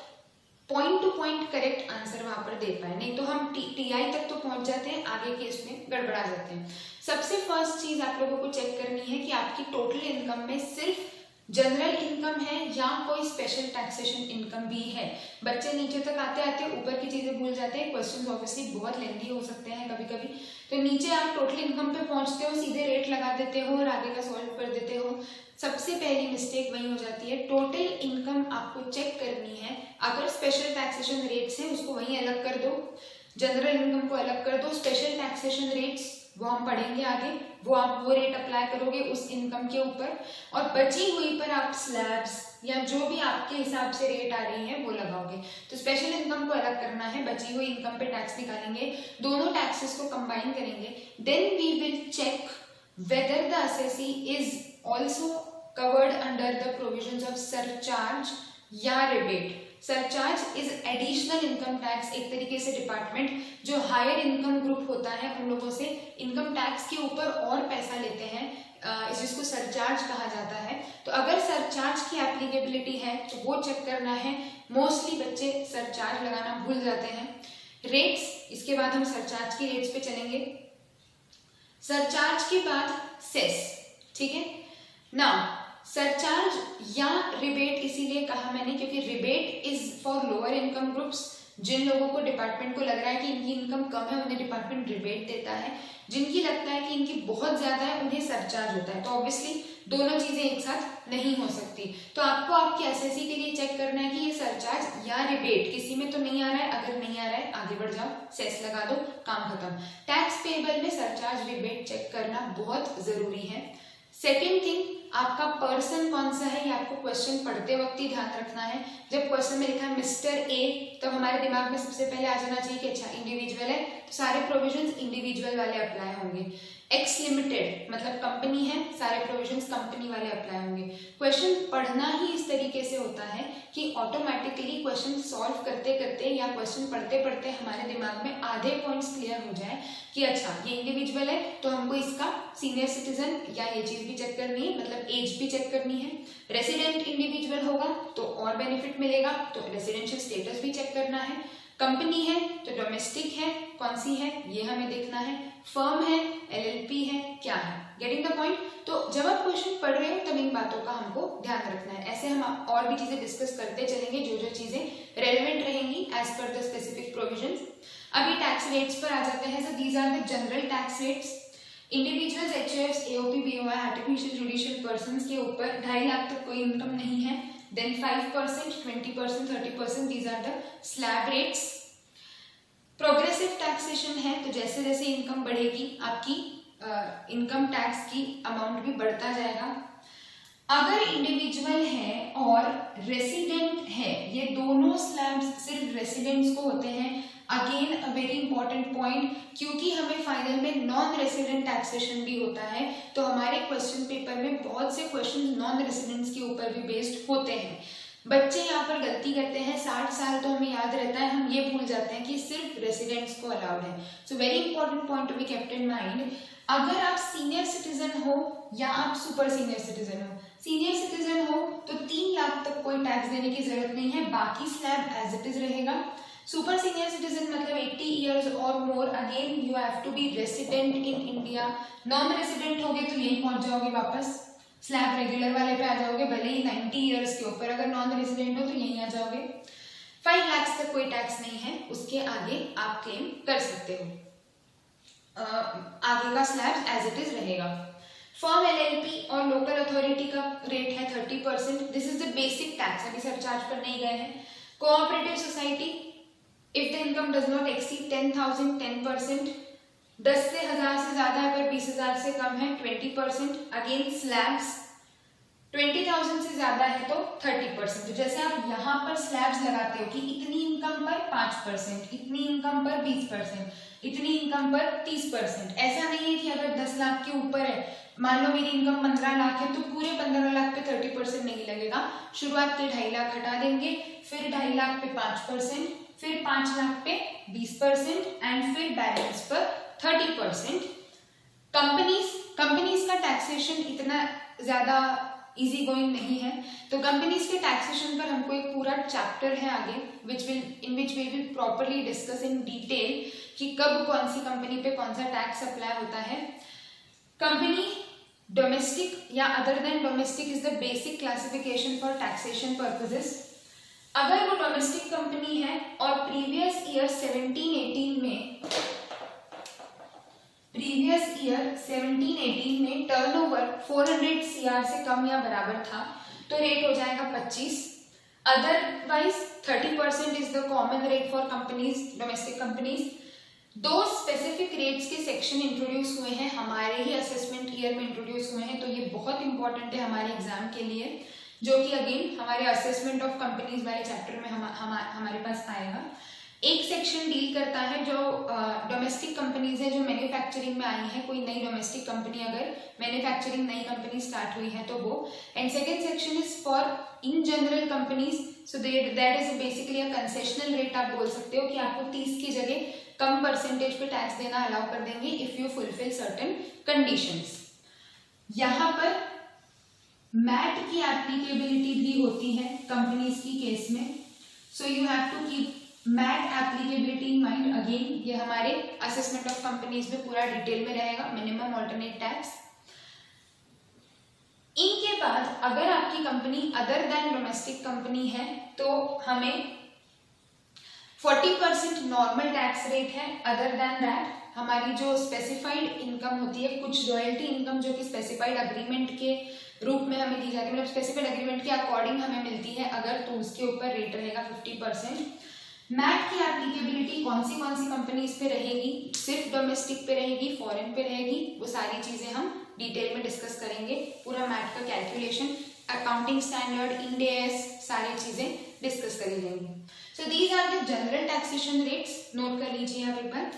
point two point correct answer वहां पर दे पाए, नहीं तो हम टीआई तक तो पहुंच जाते हैं, आगे के इसमें गड़बड़ा जाते हैं। सबसे फर्स्ट चीज आप लोगों को चेक करनी है कि आपकी टोटल इनकम में सिर्फ जनरल इनकम है या कोई स्पेशल टैक्सेशन इनकम भी है। बच्चे नीचे तक आते आते ऊपर की चीजें भूल जाते हैं, क्वेश्चंस ऑब्वियसली बहुत लेंथी हो सकते हैं कभी कभी, तो नीचे आप टोटल इनकम पे पहुंचते हो, सीधे रेट लगा देते हो और आगे का सॉल्व कर देते हो। सबसे पहली मिस्टेक वही हो जाती है, टोटल इनकम आपको चेक करनी है। अगर स्पेशल टैक्सेशन रेट्स हैं उसको वहीं अलग कर दो, जनरल इनकम को अलग कर दो, स्पेशल टैक्सेशन रेट्स वो हम पढ़ेंगे आगे, वो आप वो रेट अप्लाई करोगे उस इनकम के ऊपर, और बची हुई पर आप स्लैब्स या जो भी आपके हिसाब से रेट आ रही है वो लगाओगे। तो स्पेशल इनकम को अलग करना है, बची हुई इनकम पे टैक्स निकालेंगे, दोनों टैक्सेस को कंबाइन करेंगे, then we will check whether the assessee is also covered under the provisions of surcharge या rebate. Surcharge is additional income tax, एक तरीके से डिपार्टमेंट जो हायर इनकम ग्रुप होता है उन लोगों से इनकम टैक्स के ऊपर और पैसा लेते हैं, जिसको सरचार्ज कहा जाता है। तो अगर सरचार्ज की एप्लीकेबिलिटी है तो वो चेक करना है। मोस्टली बच्चे सरचार्ज लगाना भूल जाते हैं। रेट्स, इसके बाद हम सरचार्ज की रेट्स पे चलेंगे। सरचार्ज के बाद सेस, ठीक है ना। सरचार्ज या रिबेट इसीलिए कहा मैंने क्योंकि rebate is for lower income groups. जिन लोगों को डिपार्टमेंट को लग रहा है कि इनकी इनकम कम है उन्हें डिपार्टमेंट रिबेट देता है, जिनकी लगता है कि इनकी बहुत ज्यादा है उन्हें सरचार्ज होता है। तो ऑब्वियसली दोनों चीजें एक साथ नहीं हो सकती। तो आपको आपके एसएससी के लिए चेक करना है कि ये सरचार्ज या रिबेट किसी में तो नहीं आ रहा है। अगर नहीं आ रहा है आगे बढ़ जाओ, सेस लगा दो, काम खत्म। टैक्स पेएबल में सरचार्ज रिबेट चेक करना बहुत जरूरी है। सेकेंड थिंग, आपका पर्सन कौन सा है ये आपको क्वेश्चन पढ़ते वक्त ही ध्यान रखना है। जब क्वेश्चन में लिखा है मिस्टर ए, तब हमारे दिमाग में सबसे पहले आ जाना चाहिए कि अच्छा इंडिविजुअल है, तो सारे प्रोविजंस इंडिविजुअल वाले अप्लाई होंगे। एक्स लिमिटेड मतलब कंपनी है, सारे प्रोविजंस कंपनी वाले अप्लाई होंगे। क्वेश्चन पढ़ना ही इस तरीके से होता है कि ऑटोमेटिकली क्वेश्चन सॉल्व करते करते या क्वेश्चन पढ़ते पढ़ते हमारे दिमाग में आधे पॉइंट्स क्लियर हो जाए कि अच्छा ये इंडिविजुअल है तो हमको इसका सीनियर सिटीजन या ये चीज भी चेक करनी है, मतलब एज भी चेक करनी है। रेसिडेंट इंडिविजुअल होगा तो और बेनिफिट मिलेगा, तो रेसिडेंशियल स्टेटस भी चेक करना है। कंपनी है तो डोमेस्टिक है, कौन सी है ये हमें देखना है। फर्म है, एलएलपी है, क्या है, गेटिंग द पॉइंट। तो जब आप क्वेश्चन पढ़ रहे हो तब इन बातों का हमको ध्यान रखना है। ऐसे हम और भी चीजें डिस्कस करते चलेंगे जो जो चीजें रेलेवेंट रहेंगी as per the specific provisions. अभी टैक्स रेट्स पर आ जाते हैं। So these are the general tax rates. Individuals, HUFs, AOP, BOI, artificial judicial persons के ऊपर 2.5 लाख तक कोई इनकम नहीं है। Then 5%, 20%, 30%, these are the slab rates. Progressive taxation है, तो जैसे जैसे इनकम बढ़ेगी आपकी इनकम टैक्स की अमाउंट भी बढ़ता जाएगा। अगर इंडिविजुअल है और रेसिडेंट है, ये दोनों स्लैब्स सिर्फ रेसिडेंट्स को होते हैं। Again a very important point, क्योंकि हमें फाइनल में नॉन रेसिडेंट टैक्सेशन भी होता है, तो हमारे क्वेश्चन पेपर में बहुत से क्वेश्चन नॉन रेसिडेंट्स के ऊपर भी बेस्ड होते हैं। बच्चे यहाँ पर गलती करते हैं, 60 साल तो हमें याद रहता है, हम ये भूल जाते हैं कि सिर्फ रेसिडेंट्स को अलाउड है। So very important point two be kept in mind. अगर आप सीनियर सिटीजन हो या आप सुपर सीनियर सिटीजन हो, सीनियर सिटीजन हो तो 3 लाख तक कोई टैक्स देने की जरूरत नहीं है, बाकी स्लैब एज इट इज रहेगा। सुपर सीनियर सिटीजन मतलब 80 इयर्स और more, again you have to be resident in India. Non resident होगे तो यही पहुंच जाओगे वापस, स्लैब रेगुलर वाले पे आ जाओगे, भले ही 90 इयर्स के ऊपर। अगर नॉन रेसिडेंट हो तो यहीं आ जाओगे। 5 लाख तक कोई टैक्स नहीं है, उसके आगे आप क्लेम कर सकते हो। आगे का स्लैब एज इट इज रहेगा। फर्म, एलएलपी और लोकल अथॉरिटी का रेट है 30%। This is the basic tax, अभी सरचार्ज पर नहीं गए हैं। Cooperative society, if the income does not exceed 10,000, 10%। 10 से 1000 से ज्यादा है पर 20,000 से कम है 20%। अगेन स्लैब्स 20,000 से ज्यादा है तो 30%। तो जैसे आप यहाँ पर स्लैब्स लगाते हो कि इतनी इनकम पर 5%, इतनी इनकम पर 20%, इतनी इनकम पर 30%। ऐसा नहीं है कि अगर 10 लाख के ऊपर है, मान लो मेरी इनकम 15 लाख है तो पूरे 15 लाख पे 30% नहीं लगेगा। शुरुआत के 2.5 लाख हटा देंगे, फिर 2.5 लाख पे 5%, फिर 5 लाख पे 20% एंड फिर बैलेंस पर 30%। कंपनीज का टैक्सेशन इतना ज्यादा इजी गोइंग नहीं है, तो कंपनीज के टैक्सेशन पर हमको एक पूरा चैप्टर है आगे in which we will properly discuss in detail कि कब कौन सी कंपनी पे कौन सा टैक्स अप्लाई होता है। कंपनी डोमेस्टिक या other than domestic is the basic classification for taxation purposes. अगर वो डोमेस्टिक कंपनी है और प्रीवियस ईयर 17-18 में प्रीवियस ईयर 17-18 में टर्नओवर 400 CR से कम या बराबर था तो रेट हो जाएगा 25। Otherwise 30% is the common rate for companies, domestic companies. दो स्पेसिफिक रेट्स के सेक्शन इंट्रोड्यूस हुए हैं, हमारे ही असेसमेंट ईयर में इंट्रोड्यूस हुए हैं, तो ये बहुत इंपॉर्टेंट है हमारे एग्जाम के लिए, जो कि अगेन हमारे असेसमेंट ऑफ कंपनीज वाले चैप्टर में हमारे पास आएगा। एक सेक्शन डील करता है जो डोमेस्टिक कंपनीज है जो मैन्युफैक्चरिंग में आई है, कोई नई डोमेस्टिक कंपनी अगर मैन्युफैक्चरिंग नई कंपनी स्टार्ट हुई है तो वो। And second section is for in general companies, so that is basically a concessional rate. आप बोल सकते हो कि आपको 30 की जगह कम परसेंटेज पे टैक्स देना अलाउ कर देंगे if you fulfil certain conditions. यहाँ पर मैट की एप्लीकेबिलिटी भी होती है कंपनीज की केस में, so you have to keep MAT applicability in mind. Again ये हमारे असेसमेंट ऑफ कंपनीज में पूरा डिटेल में रहेगा, मिनिमम ऑल्टरनेट टैक्स। इनके बाद अगर आपकी company other than domestic company है तो हमें 40% नॉर्मल टैक्स रेट है। अदर देन दैट हमारी जो स्पेसिफाइड इनकम होती है, कुछ रॉयल्टी इनकम जो कि स्पेसिफाइड अग्रीमेंट के रूप में हमें दी जाती है, मतलब स्पेसिफाइड अग्रीमेंट के अकॉर्डिंग हमें मिलती है अगर, तो उसके ऊपर रेट रहेगा 50%। मैट की एप्लीकेबिलिटी कौन सी कंपनीज पे रहेगी, सिर्फ डोमेस्टिक पे रहेगी, फॉरेन पे रहेगी, वो सारी चीजें हम डिटेल में डिस्कस करेंगे। पूरा मैट का calculation, accounting standard, Ind AS, सारी चीजें डिस्कस करी जाएंगी। So these are the general taxation rates, note कर लीजिए आप एक बार।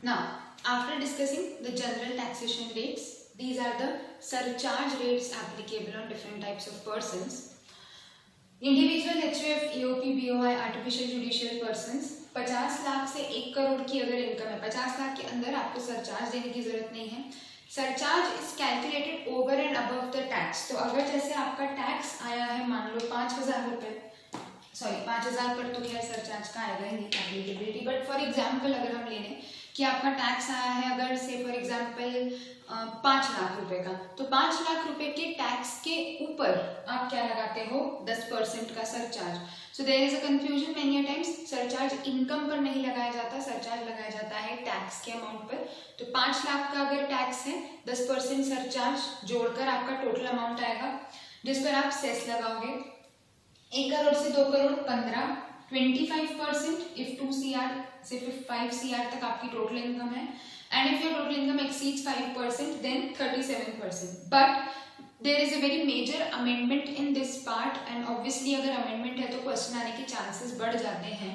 Now, after discussing the general taxation rates, these are the surcharge rates applicable on different types of persons. Individual HUF, EOP, BOI, artificial judicial persons, 50 lakh से 1 करोड़ की अगर income है, 50 लाख के अंदर आपको सरचार्ज देने की जरूरत नहीं है। Surcharge is calculated over and above the tax. तो अगर जैसे आपका टैक्स आया है मान लो 5,000 रुपए, सॉरी 5,000 पर तो खैर सरचार्ज का आएगा ही नहीं एप्लीकेबिलिटी, बट फॉर एग्जाम्पल अगर हम ले लें कि आपका टैक्स आया है अगर से फॉर एग्जाम्पल 5 लाख रुपए का, तो 5 लाख रुपए के टैक्स के ऊपर आप क्या लगाते हो, 10% का surcharge. So there is a confusion many times, surcharge income पर नहीं लगाया जाता, सरचार्ज लगाया जाता है टैक्स के अमाउंट पर। तो 5 लाख का अगर टैक्स है, 10% सरचार्ज जोड़कर आपका टोटल अमाउंट आएगा, जिस पर आप सेस लगाओगे। 1 करोड़ से 2 करोड़ 15, 25% इफ 2 CR से 5 CR तक आपकी टोटल इनकम है, and if your total income exceeds 5% then 37%। But there is a very major amendment in this part, and obviously अगर अमेंडमेंट है तो क्वेश्चन आने के चांसेस बढ़ जाते हैं।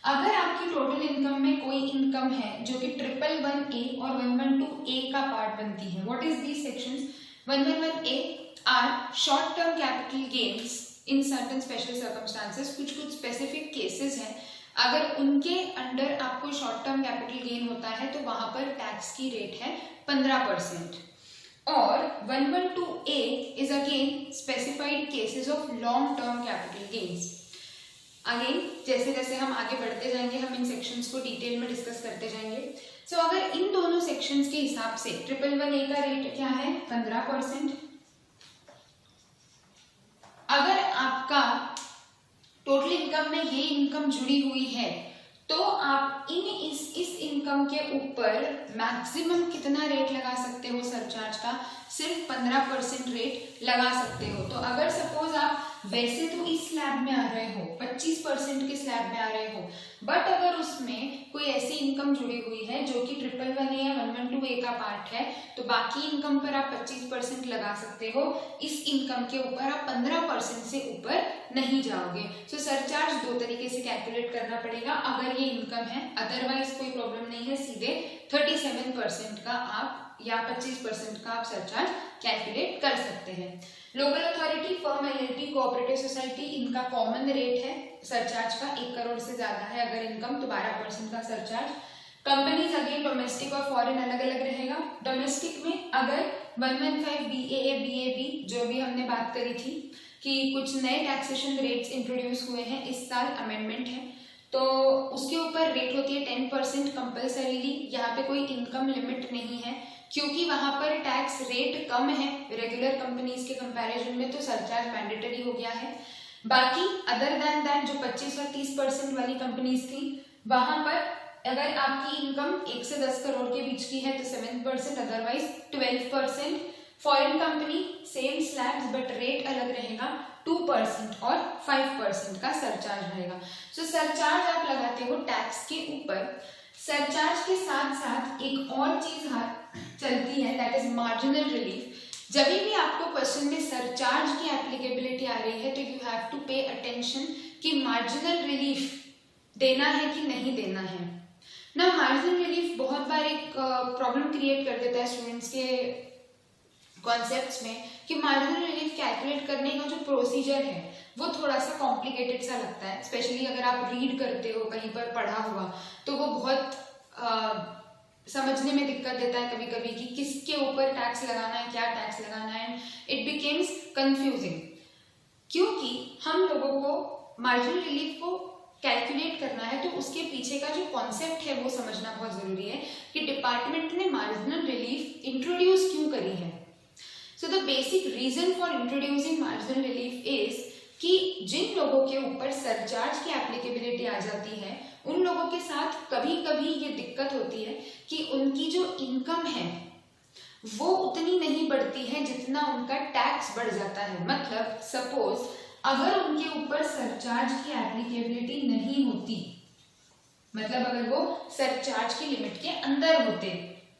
अगर आपकी टोटल इनकम में कोई इनकम है जो कि 111A और 112A का पार्ट बनती है, what is these sections? 111A are short term capital gains in certain special circumstances, कुछ स्पेसिफिक केसेस हैं, अगर उनके अंडर आपको शॉर्ट टर्म कैपिटल गेन होता है तो वहां पर टैक्स की रेट है 15%। और 112A is again specified cases of long term capital gains. Again जैसे जैसे हम आगे बढ़ते जाएंगे हम इन सेक्शंस को डिटेल में डिस्कस करते जाएंगे। सो अगर इन दोनों सेक्शंस के हिसाब से 111A का रेट क्या है, 15%। अगर आपका टोटल इनकम में ये इनकम जुड़ी हुई है तो आप इस इनकम के ऊपर मैक्सिमम कितना रेट लगा सकते हो सरचार्ज का, सिर्फ 15% रेट लगा सकते हो। तो अगर सपोज आप वैसे तो इस स्लैब में आ रहे हो, 25% के स्लैब में आ रहे हो, बट अगर उसमें कोई ऐसी इनकम जुड़ी हुई है जो कि 111A या 112A का पार्ट है, तो बाकी इनकम पर आप 25% लगा सकते हो, इस इनकम के ऊपर आप 15% से ऊपर नहीं जाओगे। सो सरचार्ज 2 तरीके से कैलकुलेट करना पड़ेगा अगर ये इनकम है, अदरवाइज कोई प्रॉब्लम नहीं है, सीधे 37% का आप या 25% का आप सरचार्ज कैलकुलेट कर सकते हैं। Local authority, firm, LLP, cooperative society, इनका कॉमन रेट है सरचार्ज का 1 करोड़ से ज्यादा है अगर इनकम तो 12% का सरचार्ज। कंपनीज अगेन डोमेस्टिक और फॉरेन अलग अलग रहेगा। डोमेस्टिक में अगर 115 BAA BAB जो भी हमने बात करी थी कि कुछ नए टैक्सेशन रेट्स इंट्रोड्यूस हुए हैं इस साल, अमेंडमेंट है, तो उसके ऊपर रेट होती है 10% कंपल्सरीली। यहाँ पे कोई इनकम लिमिट नहीं है, क्योंकि वहां पर टैक्स रेट कम है रेगुलर कंपनीज के कंपैरिजन में, तो सरचार्ज मैंडेटरी हो गया है। बाकी अदर देन दैट जो 25 और 30% वाली कंपनीज थी, वहां पर अगर आपकी इनकम 1 से 10 करोड़ के बीच की है तो 7%, otherwise 12%। Foreign company same slabs but rate अलग रहेगा, 2% और 5% का सरचार्ज रहेगा। सो सरचार्ज आप लगाते हो टैक्स के ऊपर। सरचार्ज के साथ साथ एक और चीज चलती है, दैट इज मार्जिनल रिलीफ। जब भी आपको क्वेश्चन में सरचार्ज की एप्लीकेबिलिटी आ रही है तो you have to pay attention कि मार्जिनल रिलीफ देना है कि नहीं देना है ना। मार्जिनल रिलीफ बहुत बार एक प्रॉब्लम क्रिएट कर देता है स्टूडेंट्स के कॉन्सेप्ट्स में कि मार्जिनल रिलीफ कैलकुलेट करने का जो प्रोसीजर है वो थोड़ा सा कॉम्प्लिकेटेड सा लगता है, स्पेशली अगर आप रीड करते हो कहीं पर पढ़ा हुआ तो वो बहुत समझने में दिक्कत देता है कभी कभी कि किसके ऊपर टैक्स लगाना है, क्या टैक्स लगाना है, इट बिकेम्स कंफ्यूजिंग। क्योंकि हम लोगों को मार्जिनल रिलीफ को कैलकुलेट करना है तो उसके पीछे का जो कॉन्सेप्ट है वो समझना बहुत जरूरी है कि डिपार्टमेंट ने मार्जिनल रिलीफ इंट्रोड्यूस क्यों करी है। So the basic reason for introducing marginal relief is कि जिन लोगों के ऊपर सरचार्ज की एप्लीकेबिलिटी आ जाती है उन लोगों के साथ कभी कभी ये दिक्कत होती है कि उनकी जो इनकम है वो उतनी नहीं बढ़ती है जितना उनका टैक्स बढ़ जाता है। मतलब सपोज अगर उनके ऊपर सरचार्ज की एप्लीकेबिलिटी नहीं होती, मतलब अगर वो सरचार्ज की लिमिट के अंदर होते,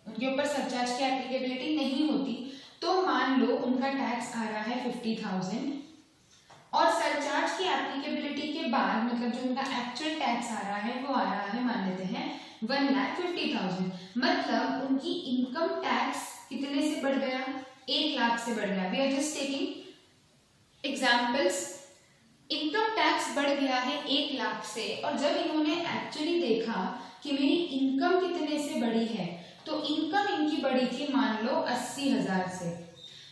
उनके ऊपर सरचार्ज की एप्लीकेबिलिटी नहीं होती, तो मान लो उनका टैक्स आ रहा है 50,000 और सरचार्ज की एप्लीकेबिलिटी के बाद मतलब जो उनका एक्चुअल टैक्स आ रहा है वो आ रहा है मान लेते हैं 1,50,000। मतलब उनकी इनकम टैक्स कितने से बढ़ गया? 1 लाख से बढ़ गया। We are just taking examples. Income tax बढ़ गया है 1 लाख से, और जब इन्होंने एक्चुअली देखा कि मेरी इनकम कितने से बढ़ी है तो इनकम इनकी बढ़ी थी मान लो 80,000 से।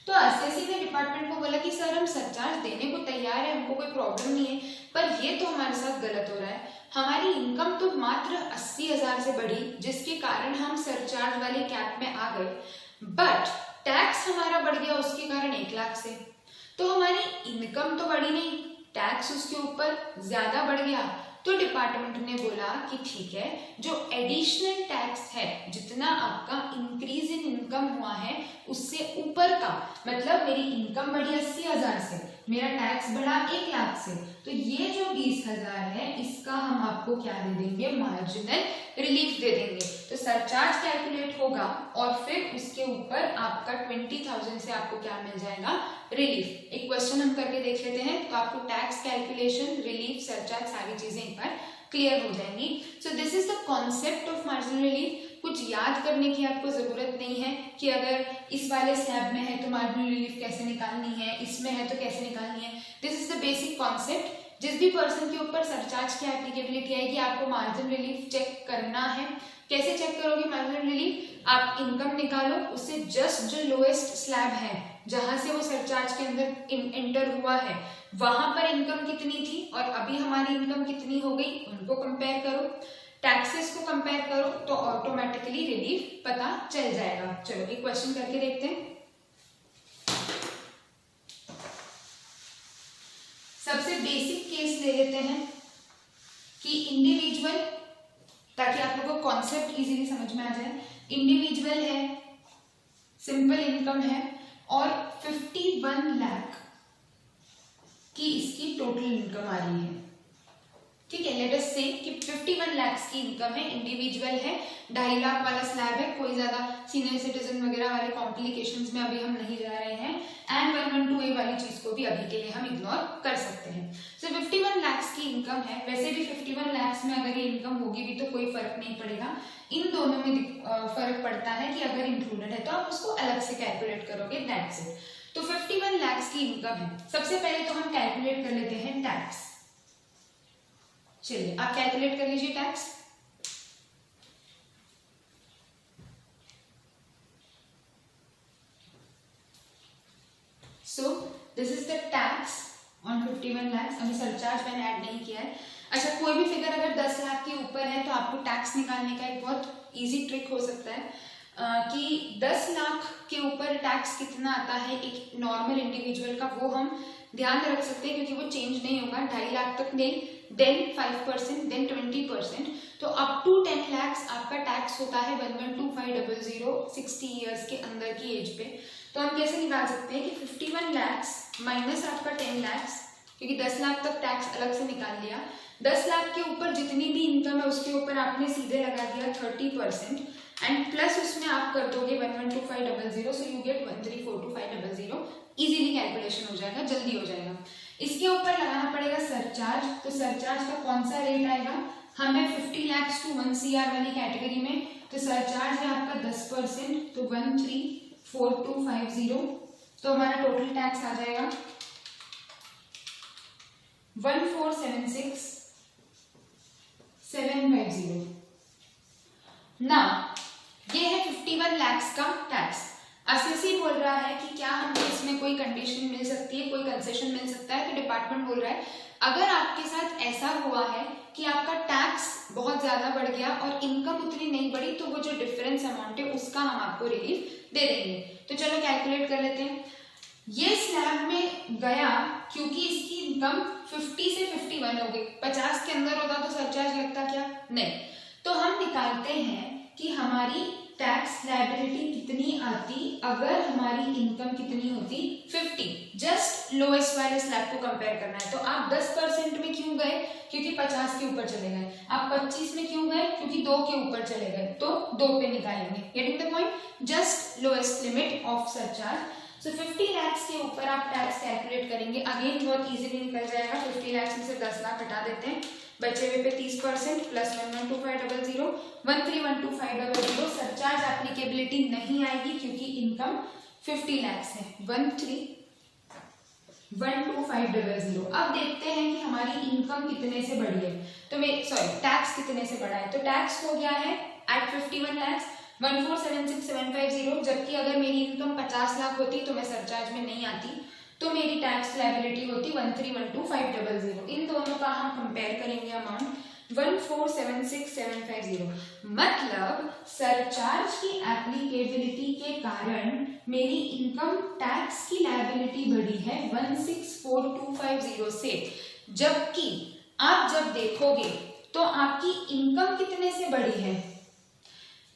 तो एसएससी ने डिपार्टमेंट को बोला कि सर हम सरचार्ज देने को तैयार है, हमको कोई प्रॉब्लम नहीं है, पर ये तो हमारे साथ गलत हो रहा है। हमारी इनकम तो मात्र 80,000 से बढ़ी जिसके कारण हम सरचार्ज वाले कैप में आ गए, बट टैक्स हमारा बढ़ गया उसके कारण 1 लाख से। तो हमारी इनकम तो बढ़ी नहीं, टैक्स उसके ऊपर ज्यादा बढ़ गया। तो डिपार्टमेंट ने बोला कि ठीक है, जो एडिशनल टैक्स है जितना आपका इंक्रीज इन इनकम हुआ है उससे ऊपर का, मतलब मेरी इनकम बढ़ी 80,000 से, मेरा टैक्स बढ़ा 1 लाख से, तो ये जो 20,000 है इसका हम आपको क्या दे देंगे? मार्जिनल रिलीफ दे देंगे। तो सरचार्ज कैलकुलेट होगा और फिर उसके ऊपर आपका 20,000 से आपको क्या मिल जाएगा? रिलीफ। एक क्वेश्चन हम करके देख लेते हैं तो आपको टैक्स कैलकुलेशन, रिलीफ, सरचार्ज सारी चीजें एक बार क्लियर हो जाएंगी। सो this is the concept of marginal relief. कुछ याद करने की आपको जरूरत नहीं है कि अगर इस वाले स्लैब में है तो मार्जिनल रिलीफ कैसे निकालनी है, इसमें है तो कैसे निकालनी है। This is the basic concept. जिस भी पर्सन के ऊपर सरचार्ज की एप्लीकेबिलिटी आएगी आपको मार्जिनल रिलीफ चेक करना है। कैसे चेक करोगे मार्जिनल रिलीफ? आप इनकम निकालो, उससे जस्ट जो लोएस्ट स्लैब है जहां से वो सरचार्ज के अंदर एंटर हुआ है वहां पर इनकम कितनी थी और अभी हमारी इनकम कितनी हो गई, उनको कंपेयर करो, टैक्सेस को कंपेयर करो, तो ऑटोमेटिकली रिलीफ पता चल जाएगा। चलो एक क्वेश्चन करके देखते हैं। सबसे बेसिक केस ले लेते हैं कि इंडिविजुअल, ताकि आप लोगों को कॉन्सेप्ट इजीली समझ में आ जाए। इंडिविजुअल है, सिंपल इनकम है और 51 लाख की इसकी टोटल इनकम आ रही है। ठीक है, लेट अस से कि 51 लाख की इनकम है, इंडिविजुअल है, 2.5 लाख वाला स्लैब है, कोई ज्यादा सीनियर सिटीजन वगैरह वाले कॉम्प्लिकेशंस में अभी हम नहीं जा रहे हैं, एंड 112A वाली चीज को भी अभी के लिए हम इग्नोर कर सकते हैं। सो 51 लाख की इनकम है। वैसे भी 51 लाख में अगर ये इनकम होगी भी तो कोई फर्क नहीं पड़ेगा, इन दोनों में फर्क पड़ता है कि अगर इंक्लूडेड है तो आप उसको अलग से कैलकुलेट करोगे, दैट्स इट। तो 51 लाख की इनकम है। सबसे पहले तो हम कैलकुलेट कर लेते हैं टैक्स। चलिए आप कैलकुलेट कर लीजिए tax. So this is the tax on 51 lakh. अभी सरचार्ज मैंने ऐड नहीं किया है। अच्छा, कोई भी फिगर अगर 10 लाख के ऊपर है तो आपको टैक्स निकालने का एक बहुत इजी ट्रिक हो सकता है। कि 10 लाख के ऊपर टैक्स कितना आता है एक नॉर्मल इंडिविजुअल का, वो हम ध्यान रख सकते हैं क्योंकि वो चेंज नहीं होगा। 2.5 लाख तक नहीं, देन 5%, देन 20%। तो अप टू 10 लाख आपका टैक्स होता है 112500 60 ईयर्स के अंदर की एज पे। तो हम कैसे निकाल सकते हैं कि 51 लाख माइनस आपका 10 लाख, क्योंकि 10 लाख तक टैक्स अलग से निकाल लिया। 10 लाख के ऊपर जितनी भी इनकम है उसके ऊपर आपने सीधे लगा दिया 30% एंड प्लस उसमें आप कर दोगे 112500, so you get 1342500। Easily calculation हो जाएगा, जल्दी हो जाएगा। इसके ऊपर लगाना पड़ेगा सरचार्ज। तो सरचार्ज का कौन सा रेट आएगा, हमें 50 लाख टू 1 CR वाली कैटेगरी में, तो सरचार्ज है आपका 10%, तो 1342550। तो हमारा टोटल टैक्स आ जाएगा 1476750। ना ये है 51 लाख का टैक्स। एसएससी बोल रहा है कि क्या हमें इसमें कोई कंडीशन मिल सकती है, कोई कंसेशन मिल सकता है। तो डिपार्टमेंट बोल रहा है अगर आपके साथ ऐसा हुआ है कि आपका टैक्स बहुत ज्यादा बढ़ गया और इनकम उतनी नहीं बढ़ी, तो वो जो डिफरेंस अमाउंट है उसका हम आपको रिलीफ दे देंगे। तो चलो कैलकुलेट कर लेते हैं। ये स्लैब में गया क्योंकि इसकी इनकम 50 से 51 हो गई। 50 के अंदर होता तो सरचार्ज लगता क्या, नहीं। तो हम निकालते हैं कि हमारी टैक्स लायबिलिटी कितनी आती अगर हमारी इनकम कितनी होती 50। जस्ट लोएस्ट वाले स्लैब को कंपेयर करना है। तो आप 10% में क्यों गए, क्योंकि 50 के ऊपर चले गए। आप 25 में क्यों गए, क्योंकि 2 के ऊपर चले गए, तो 2 पे निकालेंगे। Getting the point, just lowest limit of surcharge. So 50 lakh के ऊपर आप टैक्स कैलकुलेट करेंगे। अगेन बहुत इजीली निकल जाएगा। 50 लाख में से 10 लाख हटा देते हैं, बचे हुए पे 30% प्लस 11250 1312500। सरचार्ज एप्लीकेबिलिटी नहीं आएगी क्योंकि इनकम 50 लाख है। 1312500। अब देखते हैं कि हमारी इनकम कितने से बढ़ी है, तो टैक्स कितने से बढ़ा है। तो टैक्स हो गया है एट 51 लाख 1476750। जबकि अगर मेरी इनकम 50 लाख होती तो मैं सरचार्ज में नहीं आती, तो मेरी टैक्स लायबिलिटी होती 1312500। इन दोनों का हम कंपेयर करेंगे अमाउंट 1476750। मतलब सरचार्ज की एप्लीकेबिलिटी के कारण मेरी इनकम टैक्स की लायबिलिटी बढ़ी है 164,250 से। जबकि आप जब देखोगे तो आपकी इनकम कितने से बढ़ी है,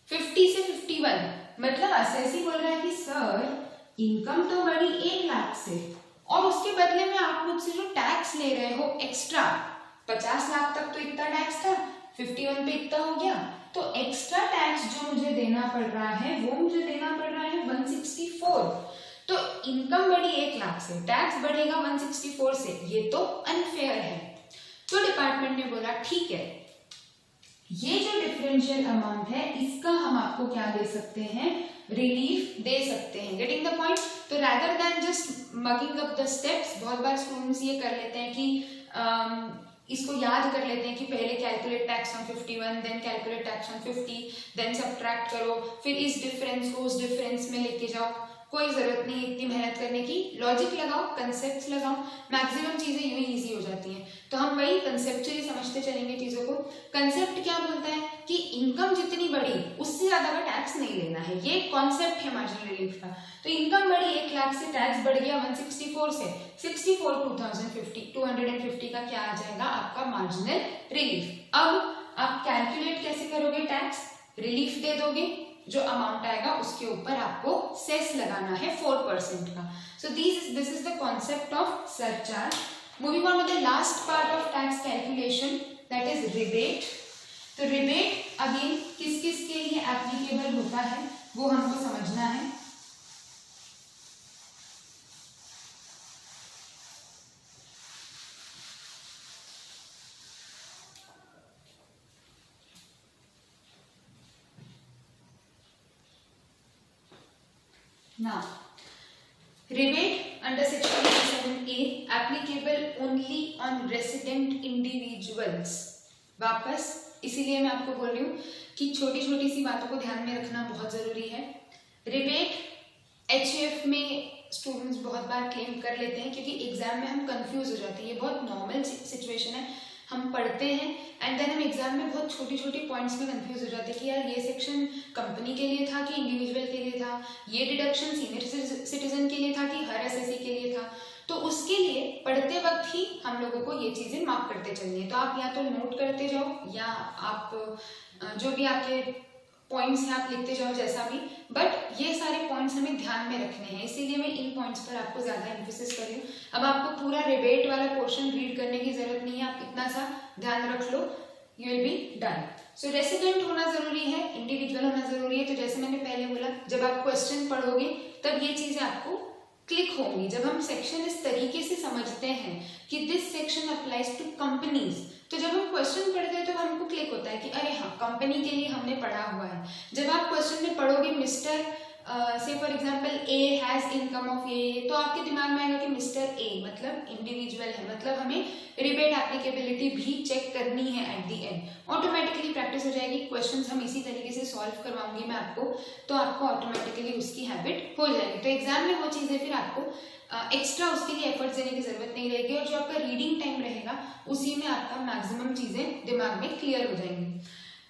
50 से 51। मतलब एसएससी बोल रहा है कि सर इनकम तो बढ़ी 1 लाख से और उसके बदले में आप मुझसे जो टैक्स ले रहे हो एक्स्ट्रा, 50 लाख तक तो इतना टैक्स था, 51 पे इतना हो गया, तो एक्स्ट्रा टैक्स जो मुझे देना पड़ रहा है वो मुझे देना पड़ रहा है 164। तो इनकम बढ़ी 1 लाख से, टैक्स बढ़ेगा 164 से, ये तो अनफेयर है। तो डिपार्टमेंट ने बोला ठीक है, ये जो डिफरेंशियल अमाउंट है इसका हम आपको क्या दे सकते हैं, रिलीफ दे सकते हैं। Getting the point. तो rather than just mugging up the steps, बहुत बार स्टूडेंट्स ये कर लेते हैं कि इसको याद कर लेते हैं कि पहले calculate tax on 51, then calculate tax on 50, then subtract करो, फिर इस डिफरेंस को उस डिफरेंस में लेके जाओ। कोई जरूरत नहीं इतनी मेहनत करने की, लॉजिक लगाओ, कंसेप्ट्स लगाओ, मैक्सिमम चीजें यूं ही इजी हो जाती हैं। तो हम वही कंसेप्चुअली समझते चलेंगे चीजों को। कंसेप्ट क्या बोलता है कि इनकम जितनी बढ़ी उससे ज्यादा का टैक्स नहीं लेना है, ये कॉन्सेप्ट है मार्जिनल रिलीफ का। तो इनकम बढ़ी 1 लाख से, टैक्स बढ़ गया 164 से, 250 का क्या आ जाएगा आपका मार्जिनल रिलीफ। अब आप कैलकुलेट कैसे करोगे, टैक्स रिलीफ दे दोगे, जो अमाउंट आएगा उसके ऊपर आपको सेस लगाना है 4% का। So this is the concept of surcharge. Moving on to the last part of tax calculation, that is rebate. तो रिबेट अगेन किस किस के लिए एप्लीकेबल होता है वो हमको समझना है। Now, rebate under section 7A applicable only on resident individuals। वापस इसीलिए मैं आपको बोल रही हूँ कि छोटी छोटी सी बातों को ध्यान में रखना बहुत जरूरी है। रिबेट HF में स्टूडेंट्स बहुत बार क्लेम कर लेते हैं क्योंकि एग्जाम में हम कंफ्यूज हो जाते हैं, ये बहुत नॉर्मल सिचुएशन है। हम पढ़ते हैं एंड देन हम एग्जाम में बहुत छोटी छोटी पॉइंट्स में कंफ्यूज हो जाते हैं कि यार ये सेक्शन कंपनी के लिए था कि इंडिविजुअल के लिए था, ये डिडक्शन सीनियर सिटीजन के लिए था कि हर एसएससी के लिए था। तो उसके लिए पढ़ते वक्त ही हम लोगों को ये चीज़ें मार्क करते चलनी है। तो आप या तो नोट करते जाओ या आप जो भी आपके पॉइंट्स हैं आप लिखते जाओ जैसा भी, बट ये सारे पॉइंट्स हमें ध्यान में रखने हैं, इसीलिए मैं इन पॉइंट्स पर आपको ज़्यादा एम्फोसिस कर रही हूँ। अब आपको पूरा रिबेट वाला पोर्शन रीड करने की जरूरत नहीं है, आप इतना सा ध्यान रख लो, you will be done. So resident होना जरूरी है, इंडिविजुअल होना जरूरी है। तो जैसे मैंने पहले बोला, जब आप क्वेश्चन पढ़ोगे तब ये चीज़ें आपको क्लिक होंगी। जब हम सेक्शन इस तरीके से समझते हैं कि this section applies to companies, तो जब हम क्वेश्चन पढ़ते हैं तो हमको क्लिक होता है कि अरे हाँ, कंपनी के लिए हमने पढ़ा हुआ है। जब आप क्वेश्चन में पढ़ोगे मिस्टर से for example A has income of ये, तो आपके दिमाग में आएगा कि मिस्टर ए मतलब इंडिविजुअल है, मतलब हमें रिबेट एप्लीकेबिलिटी भी चेक करनी है eight the and. Automatically practice हो जाएगी, क्वेश्चंस हम इसी तरीके से सॉल्व करवाऊंगी मैं आपको, तो आपको ऑटोमेटिकली उसकी हैबिट हो जाएगी। तो एग्जाम में वो चीज़ें फिर आपको एक्स्ट्रा उसके लिए एफर्ट्स देने की जरूरत नहीं रहेगी, और जो आपका रीडिंग टाइम रहेगा उसी में आपका मैक्सिमम चीज़ें दिमाग में क्लियर हो जाएंगी।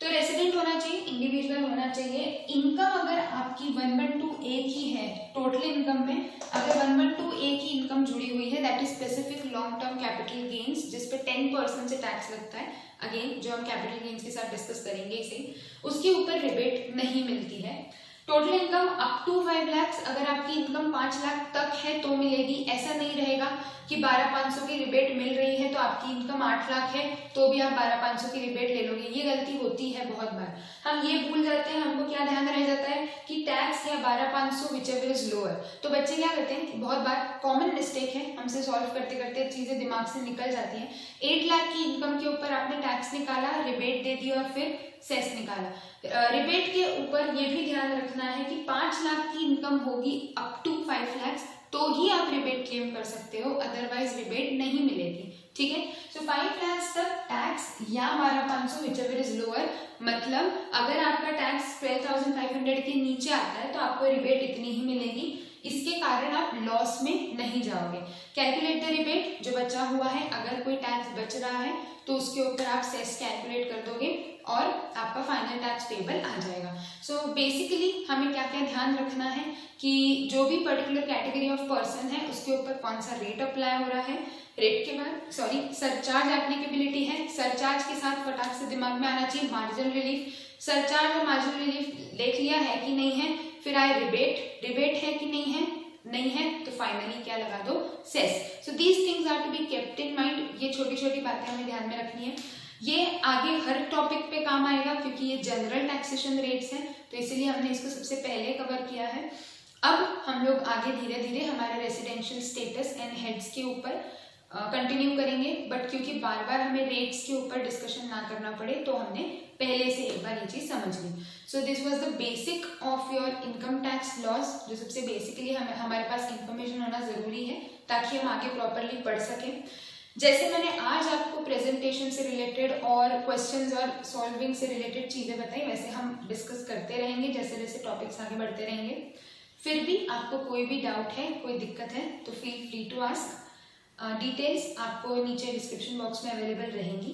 तो रेसिडेंट होना चाहिए, इंडिविजुअल होना चाहिए। इनकम अगर आपकी 112 ए की है, टोटल इनकम में अगर 112 ए की इनकम जुड़ी हुई है, that is specific long term capital gains, जिसपे 10% से टैक्स लगता है, अगेन जो हम कैपिटल गेन्स के साथ डिस्कस करेंगे इसे, उसके ऊपर रिबेट नहीं मिलती है। Total income up to 5 lakh, अगर आपकी इनकम 5 लाख तक है तो मिलेगी। ऐसा नहीं रहेगा कि 12,500 की रिबेट मिल रही है तो आपकी इनकम 8 लाख है तो भी आप 12,500 की रिबेट ले लोगे, ये गलती होती है बहुत बार। हम ये भूल जाते हैं, हमको क्या ध्यान रह जाता है कि टैक्स या 12,500 विचएवर इज लोअर। तो बच्चे क्या करते हैं, बहुत बार कॉमन मिस्टेक है, हमसे सॉल्व करते करते चीजें दिमाग से निकल जाती हैं। 8 लाख की इनकम के ऊपर आपने टैक्स निकाला, रिबेट दे दी और फिर सेस निकाला। रिबेट के ऊपर ये भी ध्यान रखना है कि 5 लाख की इनकम होगी अप टू 5 लाख तो ही आप रिबेट क्लेम कर सकते हो, अदरवाइज रिबेट नहीं मिलेगी। ठीक है, सो 5 लाख तक टैक्स या 12,500 विचएवर इज लोअर, मतलब अगर आपका टैक्स 12,500 के नीचे आता है तो आपको रिबेट इतनी ही मिलेगी, इसके कारण आप लॉस में नहीं जाओगे। कैलकुलेट द रिबेट, जो बचा हुआ है, अगर कोई टैक्स बच रहा है तो उसके ऊपर आप सेस कैलकुलेट कर दोगे और आपका फाइनल टैक्स पेबल आ जाएगा। सो बेसिकली हमें क्या क्या ध्यान रखना है कि जो भी पर्टिकुलर कैटेगरी ऑफ पर्सन है उसके ऊपर कौन सा रेट अप्लाई हो रहा है, रेट के बाद सरचार्ज एप्लीकेबिलिटी है, सरचार्ज के साथ फटाक से दिमाग में आना चाहिए मार्जिनल रिलीफ, सरचार्ज और मार्जिनल रिलीफ देख लिया है कि नहीं है, फिर आए रिबेट है कि नहीं है तो फाइनली क्या लगा दो, cess. So these things are to be kept in mind, ये छोटी छोटी बातें हमें ध्यान में रखनी है। ये आगे हर टॉपिक पे काम आएगा क्योंकि ये जनरल टैक्सेशन रेट्स हैं, तो इसीलिए हमने इसको सबसे पहले कवर किया है। अब हम लोग आगे धीरे धीरे हमारे रेसिडेंशियल स्टेटस एंड हेड्स के ऊपर कंटिन्यू करेंगे, बट क्योंकि बार बार हमें रेट्स के ऊपर डिस्कशन ना करना पड़े तो हमने पहले से एक बार ये चीज समझ ली। So this was the basic of your income tax laws, जो सबसे बेसिकली हमारे पास इंफॉर्मेशन होना जरूरी है ताकि हम आगे प्रॉपरली पढ़ सकें। जैसे मैंने आज आपको प्रेजेंटेशन से रिलेटेड और क्वेश्चंस और सॉल्विंग से रिलेटेड चीजें बताई, वैसे हम डिस्कस करते रहेंगे जैसे जैसे टॉपिक्स आगे बढ़ते रहेंगे। फिर भी आपको कोई भी डाउट है, कोई दिक्कत है तो feel free to ask. Details आपको नीचे डिस्क्रिप्शन बॉक्स में अवेलेबल रहेंगी।